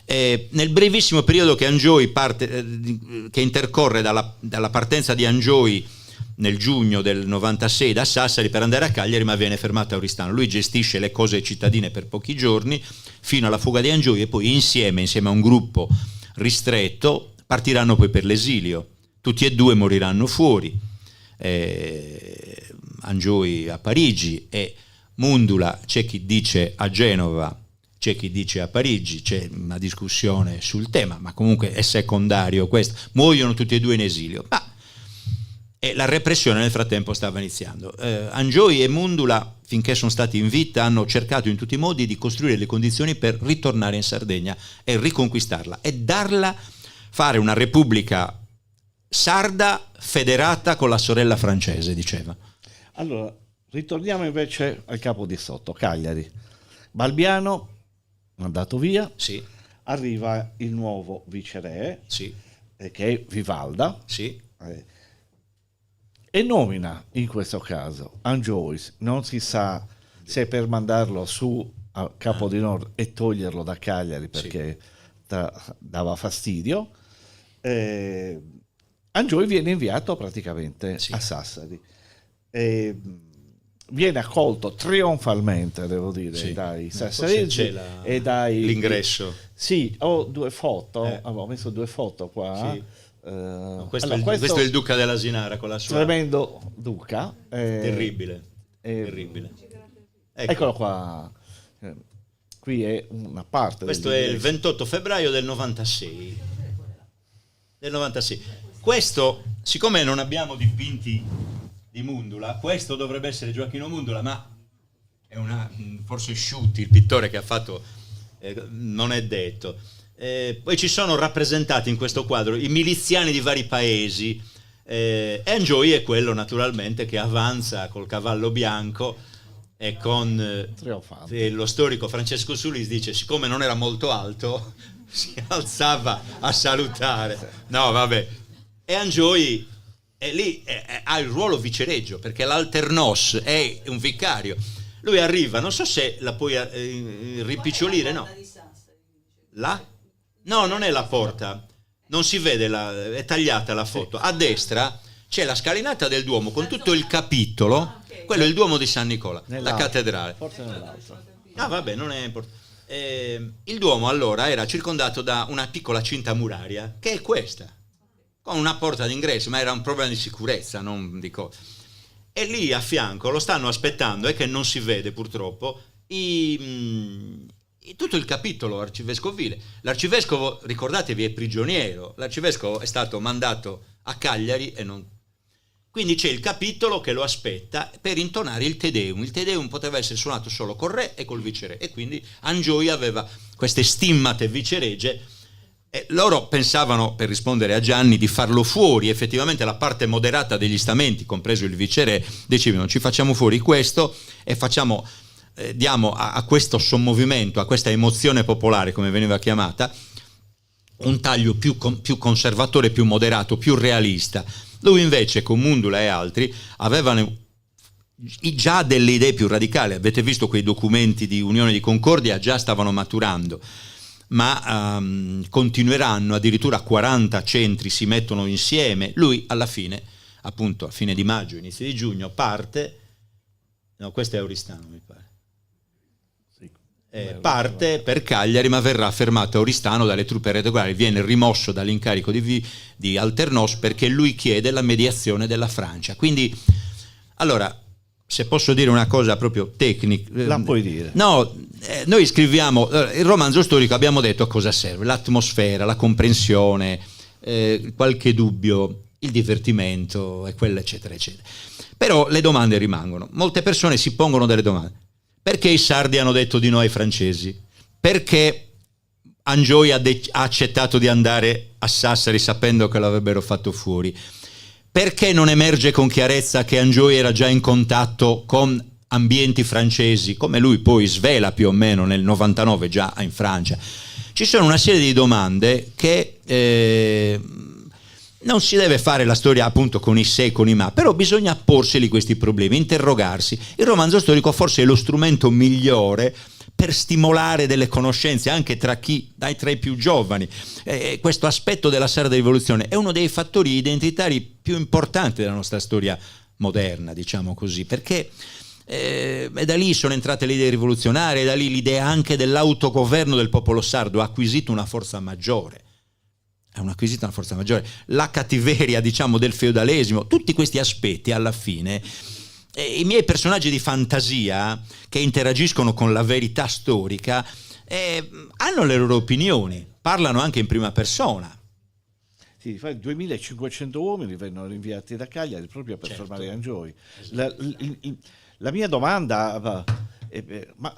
Nel brevissimo periodo che Angioi che intercorre dalla partenza di Angioi nel giugno del 96 da Sassari per andare a Cagliari, ma viene fermato a Oristano. Lui gestisce le cose cittadine per pochi giorni fino alla fuga di Angioi, e poi insieme a un gruppo ristretto partiranno poi per l'esilio. Tutti e due moriranno fuori, Angioi a Parigi e Mundula, c'è chi dice a Genova, c'è chi dice a Parigi, c'è una discussione sul tema, ma comunque è secondario questo. Muoiono tutti e due in esilio. E la repressione nel frattempo stava iniziando. Angioi e Mundula, finché sono stati in vita, hanno cercato in tutti i modi di costruire le condizioni per ritornare in Sardegna e riconquistarla e fare una repubblica sarda federata con la sorella francese, diceva. Allora, ritorniamo invece al capo di sotto, Cagliari. Balbiano, andato via, sì. Arriva il nuovo viceré, sì. Che è Vivalda, sì. E nomina in questo caso Angioi, non si sa se per mandarlo su a Capo di Nord e toglierlo da Cagliari perché dava fastidio. Angioi viene inviato praticamente a Sassari. Viene accolto trionfalmente, devo dire, dai sassaresi e dai... L'ingresso. Sì, ho due foto, avevo messo due foto qua. Sì. Questo è il duca dell'Asinara con la sua... Tremendo duca. Terribile. Terribile. Eccolo qua. Qui è una parte. Questo è il 28 febbraio del 96. Questo, siccome non abbiamo dipinti di Mundula, questo dovrebbe essere Gioacchino Mundula, ma è forse Sciutti, il pittore che ha fatto, non è detto. Poi ci sono rappresentati in questo quadro i miliziani di vari paesi, e Angioi è quello naturalmente che avanza col cavallo bianco e con lo storico Francesco Sulis dice, siccome non era molto alto si alzava a salutare. No, vabbè. E Angioi lì ha il ruolo vicereggio, perché l'alternos è un vicario. Lui arriva, non so se la puoi ripicciolire, no? Là? No, non è la porta, non si vede, è tagliata la foto. A destra c'è la scalinata del Duomo con tutto il capitolo, quello è il Duomo di San Nicola, la cattedrale. Forse nell'altro. Ah, vabbè, non è importante. Il Duomo allora era circondato da una piccola cinta muraria, che è questa, con una porta d'ingresso, ma era un problema di sicurezza, non di cosa. E lì a fianco lo stanno aspettando, che non si vede purtroppo, tutto il capitolo arcivescovile. L'arcivescovo, ricordatevi, è prigioniero. L'arcivescovo è stato mandato a Cagliari e non... Quindi c'è il capitolo che lo aspetta per intonare il Te Deum. Il Te Deum poteva essere suonato solo col re e col viceré, e quindi Angioi aveva queste stimmate viceregie. E loro pensavano, per rispondere a Gianni, di farlo fuori. Effettivamente la parte moderata degli stamenti, compreso il viceré, decidevano: ci facciamo fuori questo e diamo a questo sommovimento, a questa emozione popolare, come veniva chiamata, un taglio più conservatore, più moderato, più realista. Lui invece, con Mundula e altri, avevano già delle idee più radicali. Avete visto quei documenti di Unione di Concordia, già stavano maturando, ma continueranno, addirittura 40 centri si mettono insieme. Lui alla fine, appunto a fine di maggio, inizio di giugno, parte, no, questo è Oristano mi pare, parte per Cagliari, ma verrà fermato a Oristano dalle truppe regolari, viene rimosso dall'incarico di Alternos perché lui chiede la mediazione della Francia. Quindi, allora, se posso dire una cosa proprio tecnica, la puoi dire. No, noi scriviamo il romanzo storico, abbiamo detto a cosa serve: l'atmosfera, la comprensione, qualche dubbio, il divertimento e quello eccetera eccetera. Però le domande rimangono. Molte persone si pongono delle domande. Perché i sardi hanno detto di no ai francesi? Perché Angioi ha accettato di andare a Sassari sapendo che l'avrebbero fatto fuori? Perché non emerge con chiarezza che Angioi era già in contatto con ambienti francesi, come lui poi svela più o meno nel 99 già in Francia? Ci sono una serie di domande che non si deve fare la storia appunto con i se e con i ma, però bisogna porseli questi problemi, interrogarsi. Il romanzo storico forse è lo strumento migliore per stimolare delle conoscenze anche tra i più giovani. Questo aspetto della sarda rivoluzione è uno dei fattori identitari più importanti della nostra storia moderna, diciamo così, perché da lì sono entrate le idee rivoluzionarie, da lì l'idea anche dell'autogoverno del popolo sardo ha acquisito una forza maggiore. La cattiveria, diciamo, del feudalesimo, tutti questi aspetti alla fine, i miei personaggi di fantasia che interagiscono con la verità storica hanno le loro opinioni, parlano anche in prima persona. Sì, 2500 uomini vennero inviati da Cagliari proprio per fermare Angioy. La mia domanda, ma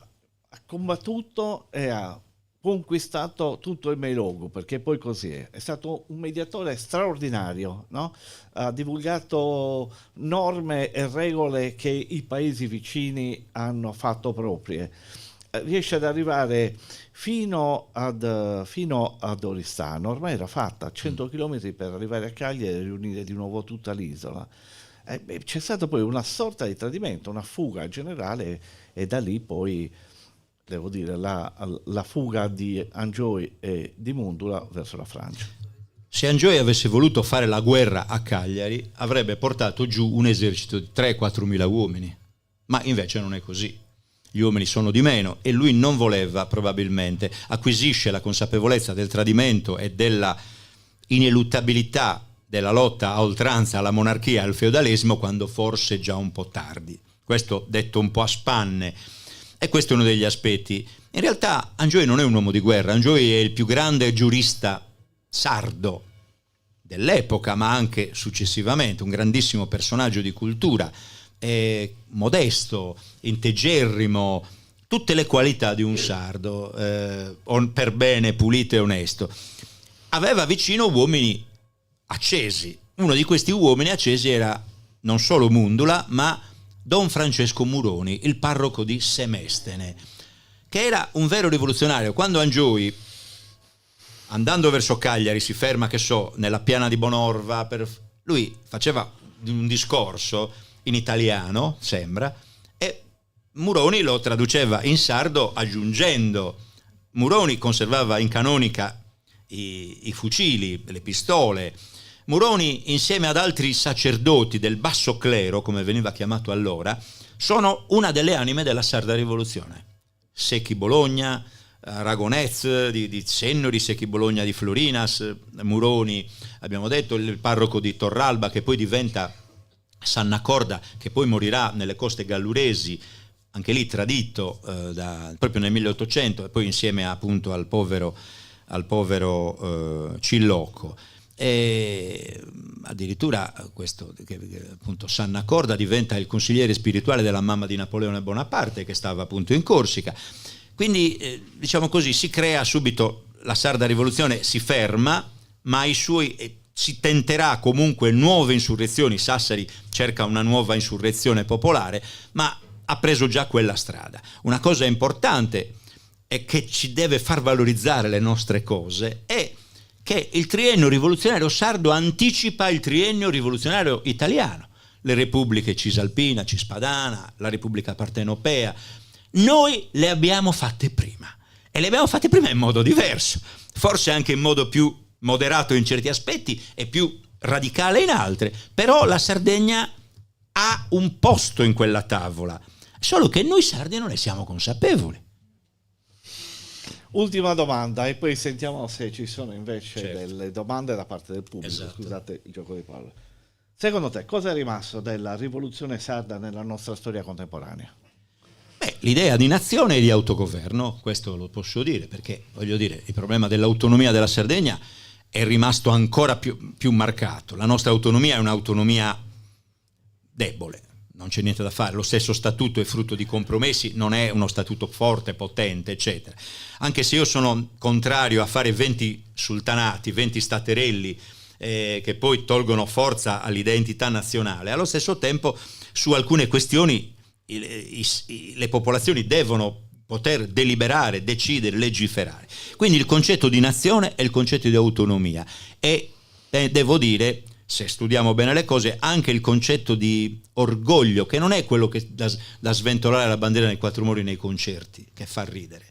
ha combattuto e ha conquistato tutto il Meilogo, perché poi così è stato un mediatore straordinario, no? Ha divulgato norme e regole che i paesi vicini hanno fatto proprie, riesce ad arrivare fino ad Oristano, ormai era fatta 100 km per arrivare a Cagliari e riunire di nuovo tutta l'isola. C'è stato poi una sorta di tradimento, una fuga generale, e da lì poi devo dire la fuga di Angioy e di Mundula verso la Francia. Se Angioy avesse voluto fare la guerra a Cagliari avrebbe portato giù un esercito di 3-4 mila uomini, ma invece non è così. Gli uomini sono di meno e lui non voleva, probabilmente, acquisisce la consapevolezza del tradimento e della ineluttabilità della lotta a oltranza alla monarchia e al feudalesimo quando forse già un po' tardi. Questo detto un po' a spanne. E questo è uno degli aspetti. In realtà Angioy non è un uomo di guerra, Angioy è il più grande giurista sardo dell'epoca, ma anche successivamente, un grandissimo personaggio di cultura, modesto, integerrimo, tutte le qualità di un sardo, per bene, pulito e onesto. Aveva vicino uomini accesi. Uno di questi uomini accesi era non solo Mundula, ma Don Francesco Muroni, il parroco di Semestene, che era un vero rivoluzionario. Quando Angioy, andando verso Cagliari, si ferma, che so, nella piana di Bonorva, lui faceva un discorso in italiano, sembra, e Muroni lo traduceva in sardo aggiungendo. Muroni conservava in canonica i fucili, le pistole. Muroni, insieme ad altri sacerdoti del basso clero, come veniva chiamato allora, sono una delle anime della sarda rivoluzione. Secchi Bologna, Ragonez di Sennori, Secchi Bologna di Florinas, Muroni, abbiamo detto, il parroco di Torralba, che poi diventa Sannacorda, che poi morirà nelle coste galluresi, anche lì tradito proprio nel 1800, e poi insieme appunto al povero Cillocco. E addirittura questo che appunto Sannacorda diventa il consigliere spirituale della mamma di Napoleone Bonaparte, che stava appunto in Corsica. Quindi diciamo così, si crea subito la sarda rivoluzione, si ferma, ma si tenterà comunque nuove insurrezioni. Sassari cerca una nuova insurrezione popolare, ma ha preso già quella strada. Una cosa importante e che ci deve far valorizzare le nostre cose è che il triennio rivoluzionario sardo anticipa il triennio rivoluzionario italiano. Le repubbliche Cisalpina, Cispadana, la Repubblica Partenopea, noi le abbiamo fatte prima, e le abbiamo fatte prima in modo diverso, forse anche in modo più moderato in certi aspetti e più radicale in altri, però la Sardegna ha un posto in quella tavola, solo che noi sardi non ne siamo consapevoli. Ultima domanda e poi sentiamo se ci sono invece delle domande da parte del pubblico. Esatto. Scusate il gioco di parole. Secondo te cosa è rimasto della rivoluzione sarda nella nostra storia contemporanea? L'idea di nazione e di autogoverno, questo lo posso dire, perché voglio dire, il problema dell'autonomia della Sardegna è rimasto ancora più marcato. La nostra autonomia è un'autonomia debole. Non c'è niente da fare, lo stesso statuto è frutto di compromessi, non è uno statuto forte, potente, eccetera. Anche se io sono contrario a fare 20 sultanati, 20 staterelli che poi tolgono forza all'identità nazionale, allo stesso tempo su alcune questioni le popolazioni devono poter deliberare, decidere, legiferare. Quindi il concetto di nazione è il concetto di autonomia e devo dire, se studiamo bene le cose, anche il concetto di orgoglio, che non è quello che da sventolare la bandiera nei quattro muri nei concerti, che fa ridere.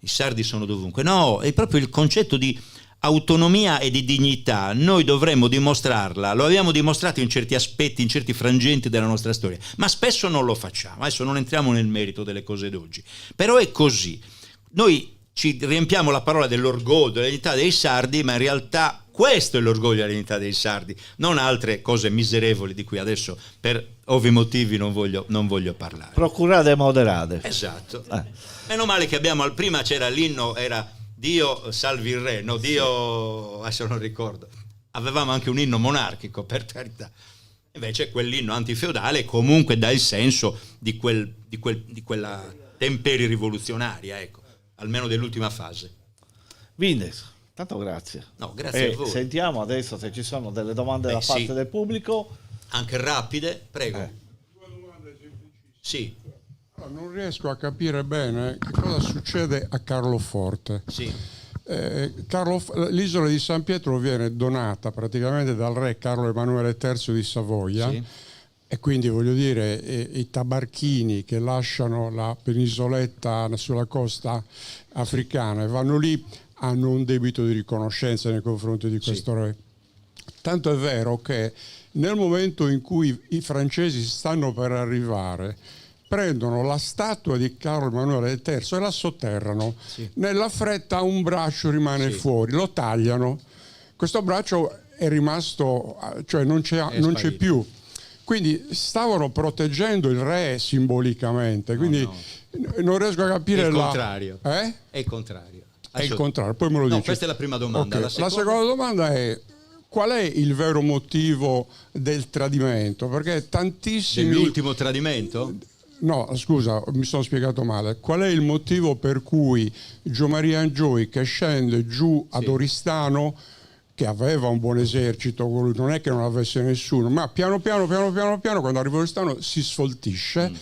I sardi sono dovunque. No, è proprio il concetto di autonomia e di dignità. Noi dovremmo dimostrarla, lo abbiamo dimostrato in certi aspetti, in certi frangenti della nostra storia, ma spesso non lo facciamo. Adesso non entriamo nel merito delle cose d'oggi, però è così. Noi ci riempiamo la parola dell'orgoglio, della dignità dei sardi, ma in realtà questo è l'orgoglio della dignità dei sardi, non altre cose miserevoli di cui adesso per ovvi motivi non voglio parlare. Procurate e moderate. Esatto. Meno male che abbiamo, prima c'era l'inno, era Dio salvi il re, no, Dio, adesso non ricordo, avevamo anche un inno monarchico, per carità, invece quell'inno antifeudale comunque dà il senso di quella temperi rivoluzionaria, ecco, almeno dell'ultima fase. Vindex, tanto grazie. No, grazie a voi. Sentiamo adesso se ci sono delle domande da parte del pubblico. Anche rapide, prego. Due domande semplicissime. Sì. Non riesco a capire bene che cosa succede a Carloforte. Sì. L'isola di San Pietro viene donata praticamente dal re Carlo Emanuele III di Savoia, sì. E quindi voglio dire i tabarchini che lasciano la penisoletta sulla costa africana e vanno lì hanno un debito di riconoscenza nei confronti di questo re. Tanto è vero che nel momento in cui i francesi stanno per arrivare, prendono la statua di Carlo Emanuele III e la sotterrano. Sì. Nella fretta un braccio rimane fuori, lo tagliano. Questo braccio è rimasto, cioè non c'è più. Quindi stavano proteggendo il re simbolicamente. Quindi non riesco a capire È il contrario. È il contrario. È il contrario, poi me lo dici. Questa è la prima domanda. Okay. La seconda domanda è: qual è il vero motivo del tradimento? Perché tantissimi... Dell'ultimo tradimento? No, scusa, mi sono spiegato male. Qual è il motivo per cui Gio Maria Angioy, che scende giù ad Oristano, che aveva un buon esercito, non è che non avesse nessuno, ma piano piano, quando arriva a Oristano si sfoltisce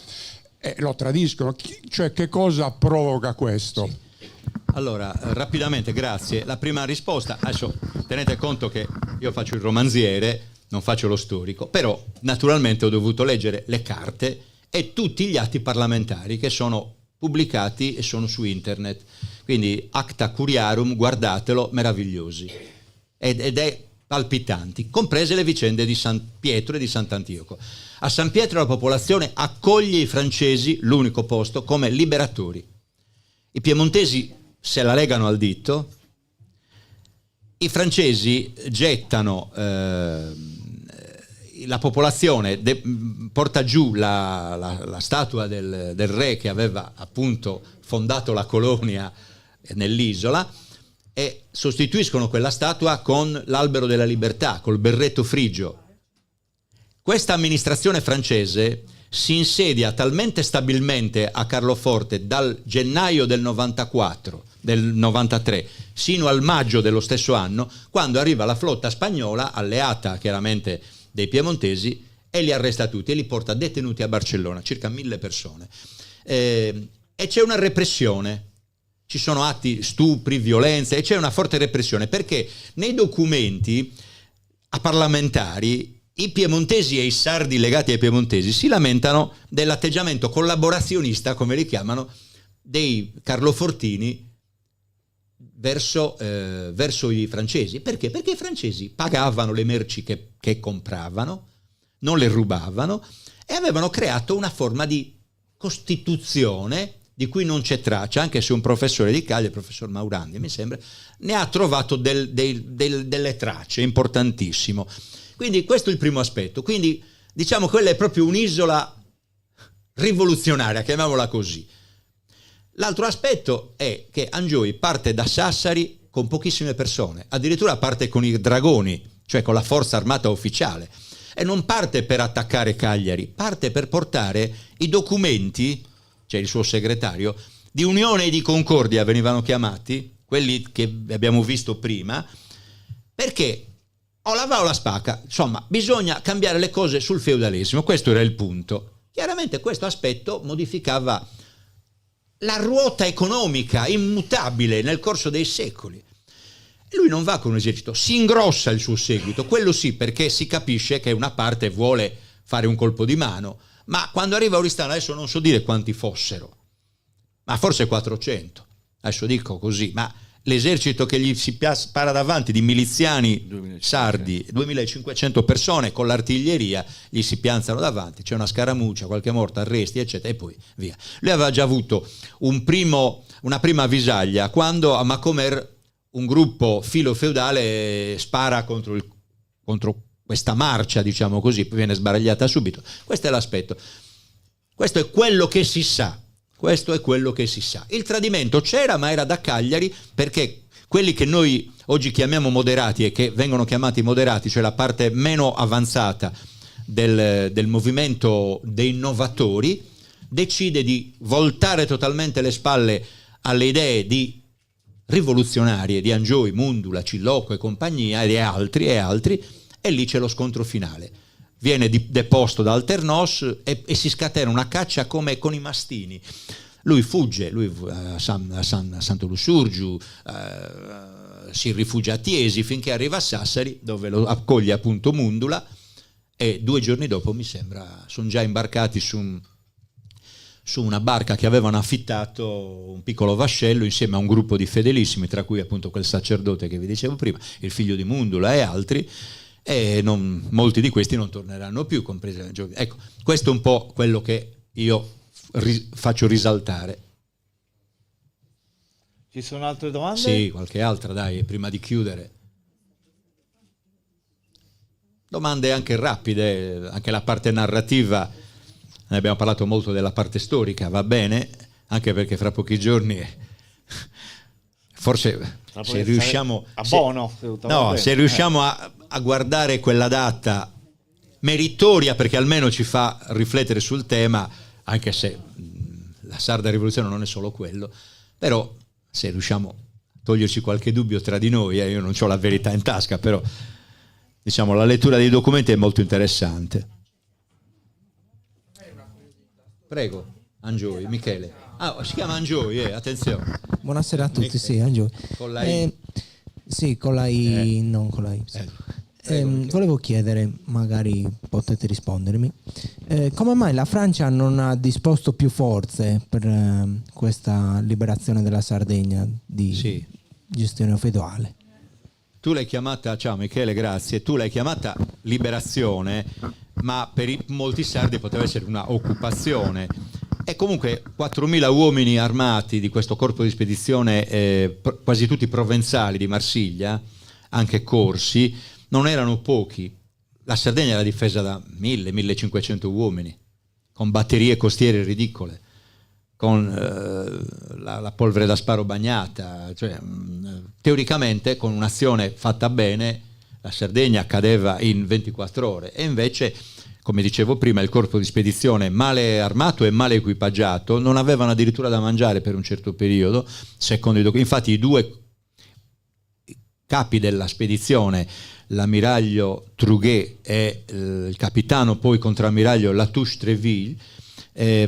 e lo tradiscono. Cioè, che cosa provoca questo? Sì. Allora, rapidamente, grazie. La prima risposta, adesso tenete conto che io faccio il romanziere, non faccio lo storico, però naturalmente ho dovuto leggere le carte e tutti gli atti parlamentari che sono pubblicati e sono su internet. Quindi Acta Curiarum, guardatelo, meravigliosi. Ed è palpitanti, comprese le vicende di San Pietro e di Sant'Antioco. A San Pietro la popolazione accoglie i francesi, l'unico posto, come liberatori. I piemontesi se la legano al dito, i francesi gettano... la popolazione porta giù la statua del re che aveva appunto fondato la colonia nell'isola e sostituiscono quella statua con l'albero della libertà, col berretto frigio. Questa amministrazione francese si insedia talmente stabilmente a Carloforte dal gennaio del 93 sino al maggio dello stesso anno, quando arriva la flotta spagnola alleata chiaramente dei piemontesi e li arresta tutti e li porta detenuti a Barcellona, circa 1000 persone. E c'è una repressione, ci sono atti, stupri, violenze e c'è una forte repressione perché nei documenti parlamentari i piemontesi e i sardi legati ai piemontesi si lamentano dell'atteggiamento collaborazionista, come li chiamano, dei carlofortini verso i francesi. Perché? Perché i francesi pagavano le merci che compravano, non le rubavano e avevano creato una forma di costituzione di cui non c'è traccia, anche se un professore di Cagliari, il professor Maurandi mi sembra, ne ha trovato delle tracce, importantissimo. Quindi questo è il primo aspetto. Quindi diciamo quella è proprio un'isola rivoluzionaria, chiamiamola così. L'altro aspetto è che Angioy parte da Sassari con pochissime persone, addirittura parte con i dragoni, cioè con la forza armata ufficiale, e non parte per attaccare Cagliari, parte per portare i documenti, cioè il suo segretario, di unione e di concordia venivano chiamati, quelli che abbiamo visto prima, perché o la va o la spacca, insomma bisogna cambiare le cose sul feudalesimo, questo era il punto. Chiaramente questo aspetto modificava la ruota economica immutabile nel corso dei secoli. E lui non va con un esercito, si ingrossa il suo seguito, quello sì, perché si capisce che una parte vuole fare un colpo di mano, ma quando arriva Oristano, adesso non so dire quanti fossero, ma forse 400, adesso dico così, ma l'esercito che gli si spara davanti di miliziani 2500. sardi, 2500 persone con l'artiglieria gli si pianzano davanti, c'è una scaramuccia, qualche morto, arresti eccetera e poi via. Lui aveva già avuto una prima avvisaglia quando a Macomer un gruppo filo-feudale spara contro questa marcia, diciamo così, poi viene sbaragliata subito. Questo è l'aspetto, questo è quello che si sa. Questo è quello che si sa. Il tradimento c'era, ma era da Cagliari, perché quelli che noi oggi chiamiamo moderati e che vengono chiamati moderati, cioè la parte meno avanzata del movimento dei innovatori, decide di voltare totalmente le spalle alle idee rivoluzionarie di Angioi, Mundula, Cilloco e compagnia e altri, e lì c'è lo scontro finale. Viene deposto da Alternos e si scatena una caccia come con i mastini. Lui fugge a Santo Lussurgiu, si rifugia a Tiesi finché arriva a Sassari, dove lo accoglie appunto Mundula, e 2 giorni dopo, mi sembra, sono già imbarcati su una barca che avevano affittato, un piccolo vascello, insieme a un gruppo di fedelissimi, tra cui appunto quel sacerdote che vi dicevo prima, il figlio di Mundula e altri, e molti di questi non torneranno più, compresi le giovani. Ecco, questo è un po' quello che io faccio risaltare. Ci sono altre domande? Sì, qualche altra, dai, prima di chiudere. Domande anche rapide, anche la parte narrativa, ne abbiamo parlato molto della parte storica, va bene, anche perché fra pochi giorni forse se riusciamo a Bono, se riusciamo a guardare quella data meritoria, perché almeno ci fa riflettere sul tema, anche se la sarda rivoluzione non è solo quello, però se riusciamo a toglierci qualche dubbio tra di noi, io non ho la verità in tasca, però diciamo la lettura dei documenti è molto interessante. Prego, Angioi, Michele. Si chiama Angioi, attenzione. Buonasera a tutti, sì, Angioi. Con la I. Sì, con la I, non con la I. Sì. Volevo chiedere, magari potete rispondermi, come mai la Francia non ha disposto più forze per questa liberazione della Sardegna di gestione feudale? Tu l'hai chiamata, ciao Michele, grazie, tu l'hai chiamata liberazione, ma per molti sardi poteva essere una occupazione. E comunque 4.000 uomini armati di questo corpo di spedizione, quasi tutti provenzali di Marsiglia, anche corsi, non erano pochi. La Sardegna era difesa da 1.000-1.500 uomini, con batterie costiere ridicole, con la polvere da sparo bagnata, cioè, teoricamente con un'azione fatta bene la Sardegna cadeva in 24 ore, e invece, come dicevo prima, il corpo di spedizione male armato e male equipaggiato, non avevano addirittura da mangiare per un certo periodo, secondo i documenti. Infatti i 2 capi della spedizione, l'ammiraglio Truguet e il capitano poi contrammiraglio Latouche-Treville,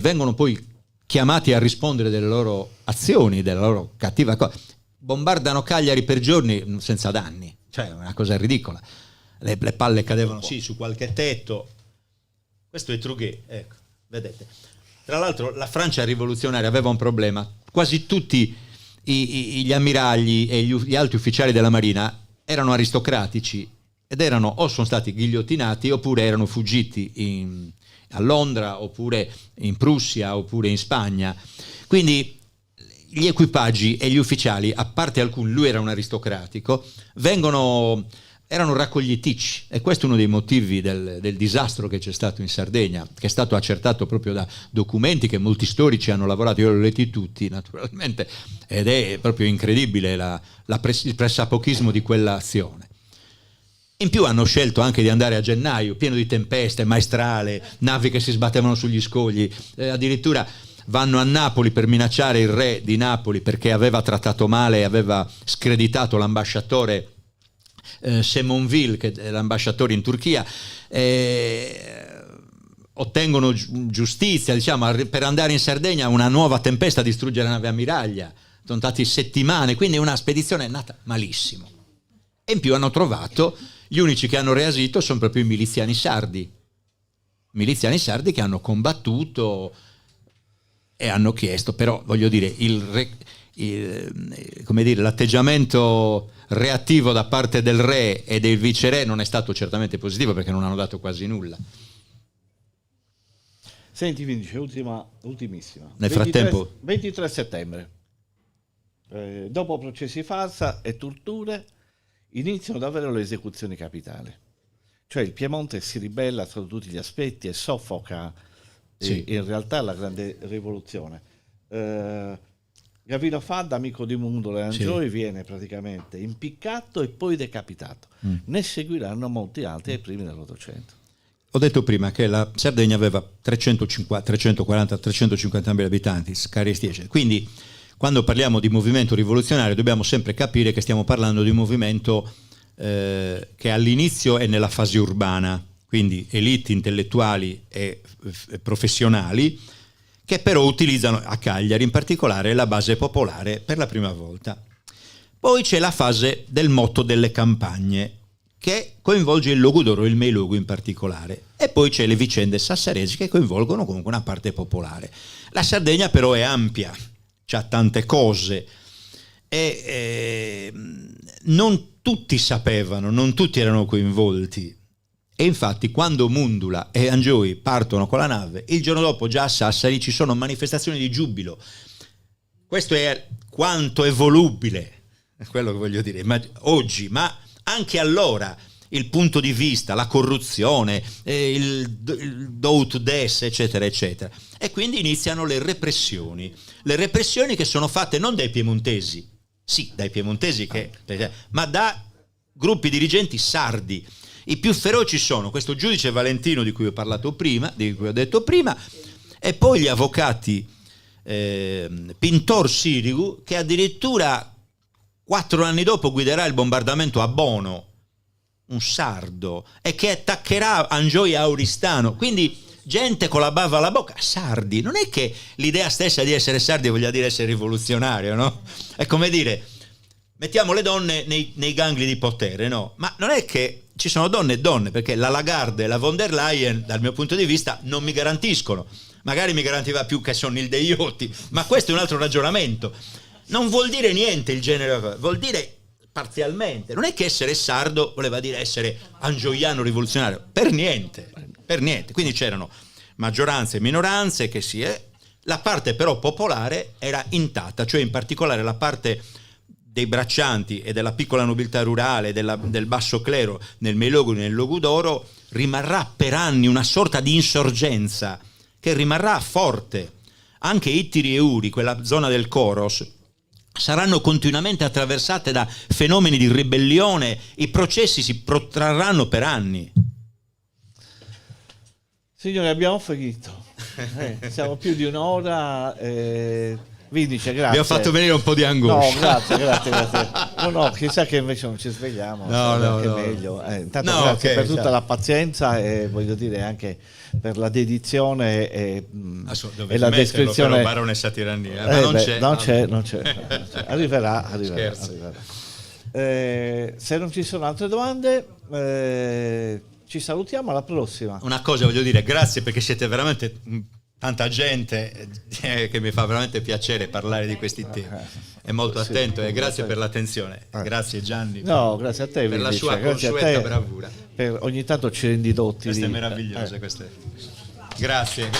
vengono poi chiamati a rispondere delle loro azioni, della loro cattiva cosa. Bombardano Cagliari per giorni senza danni, cioè una cosa ridicola. Le palle cadevano su qualche tetto. Questo è Truguet, ecco, vedete. Tra l'altro la Francia rivoluzionaria aveva un problema: quasi tutti gli ammiragli e gli alti ufficiali della marina erano aristocratici ed erano o sono stati ghigliottinati oppure erano fuggiti a Londra oppure in Prussia oppure in Spagna. Quindi gli equipaggi e gli ufficiali, a parte alcuni, lui era un aristocratico, erano raccogliticci, e questo è uno dei motivi del disastro che c'è stato in Sardegna, che è stato accertato proprio da documenti che molti storici hanno lavorato. Io li ho letti tutti naturalmente, ed è proprio incredibile il pressapochismo di quell'azione. In più hanno scelto anche di andare a gennaio, pieno di tempeste, maestrale, navi che si sbattevano sugli scogli, addirittura vanno a Napoli per minacciare il re di Napoli perché aveva trattato male e aveva screditato l'ambasciatore Semonville, che è l'ambasciatore in Turchia. ottengono giustizia, diciamo, per andare in Sardegna una nuova tempesta a distruggere la nave ammiraglia. Sono stati settimane, quindi una spedizione è nata malissimo. E in più hanno trovato, gli unici che hanno reagito sono proprio i miliziani sardi che hanno combattuto e hanno chiesto, però voglio dire, come dire, l'atteggiamento reattivo da parte del re e del viceré non è stato certamente positivo, perché non hanno dato quasi nulla. Senti Vince, ultimissima. Nel frattempo 23 settembre, dopo processi farsa e torture, iniziano davvero le esecuzioni capitali. Cioè il Piemonte si ribella sotto tutti gli aspetti e soffoca in realtà la grande rivoluzione. Gavino Fadda, amico di Mundolo e Angioi, viene praticamente impiccato e poi decapitato. Ne seguiranno molti altri ai primi dell'Ottocento. Ho detto prima che la Sardegna aveva 340-350.000 abitanti, Scaristi, eccetera. Quindi quando parliamo di movimento rivoluzionario dobbiamo sempre capire che stiamo parlando di un movimento che all'inizio è nella fase urbana, quindi elite intellettuali e professionali, che però utilizzano a Cagliari in particolare la base popolare per la prima volta. Poi c'è la fase del motto delle campagne, che coinvolge il Logudoro e il Meilogo in particolare, e poi c'è le vicende sassaresi che coinvolgono comunque una parte popolare. La Sardegna però è ampia, c'ha tante cose e non tutti sapevano, non tutti erano coinvolti. E infatti quando Mundula e Angioi partono con la nave, il giorno dopo già a Sassari ci sono manifestazioni di giubilo. Questo è quanto è volubile, è quello che voglio dire, oggi, ma anche allora il punto di vista, la corruzione, il do to des, eccetera, eccetera. E quindi iniziano le repressioni che sono fatte non dai piemontesi, sì, dai piemontesi, ma da gruppi dirigenti sardi. I più feroci sono questo giudice Valentino di cui ho parlato prima, di cui ho detto prima, e poi gli avvocati Pintor Sirigu, che addirittura 4 anni dopo guiderà il bombardamento a Bono, un sardo, e che attaccherà Angioi Auristano. Quindi gente con la bava alla bocca, sardi. Non è che l'idea stessa di essere sardi voglia dire essere rivoluzionario, no? È come dire, mettiamo le donne nei gangli di potere, no? Ma non è che ci sono donne e donne, perché la Lagarde e la von der Leyen, dal mio punto di vista, non mi garantiscono. Magari mi garantiva più che sono il Deiotti, ma questo è un altro ragionamento. Non vuol dire niente il genere, vuol dire parzialmente. Non è che essere sardo voleva dire essere angioiano rivoluzionario, per niente. Quindi c'erano maggioranze e minoranze che la parte però popolare era intatta, cioè in particolare la parte dei braccianti e della piccola nobiltà rurale, del basso clero nel Meilogo e nel Logudoro, rimarrà per anni una sorta di insorgenza che rimarrà forte. Anche Ittiri e Uri, quella zona del Coros, saranno continuamente attraversate da fenomeni di ribellione, i processi si protrarranno per anni. Signore, abbiamo finito. Siamo più di un'ora. Vindice, grazie. Mi ha fatto venire un po' di angoscia. No, grazie. No, chissà che invece non ci svegliamo. No, meglio. Intanto grazie per tutta la pazienza e voglio dire anche per la dedizione e la descrizione. Però baronessa tirannia. Ma non c'è. Arriverà. Se non ci sono altre domande, ci salutiamo, alla prossima. Una cosa voglio dire, grazie perché siete veramente tanta gente che mi fa veramente piacere parlare di questi temi. È molto attento e grazie per l'attenzione. Grazie Gianni. No, grazie a te per la sua consueta bravura. Ogni tanto ci rendi dotti. Queste meravigliose. Grazie.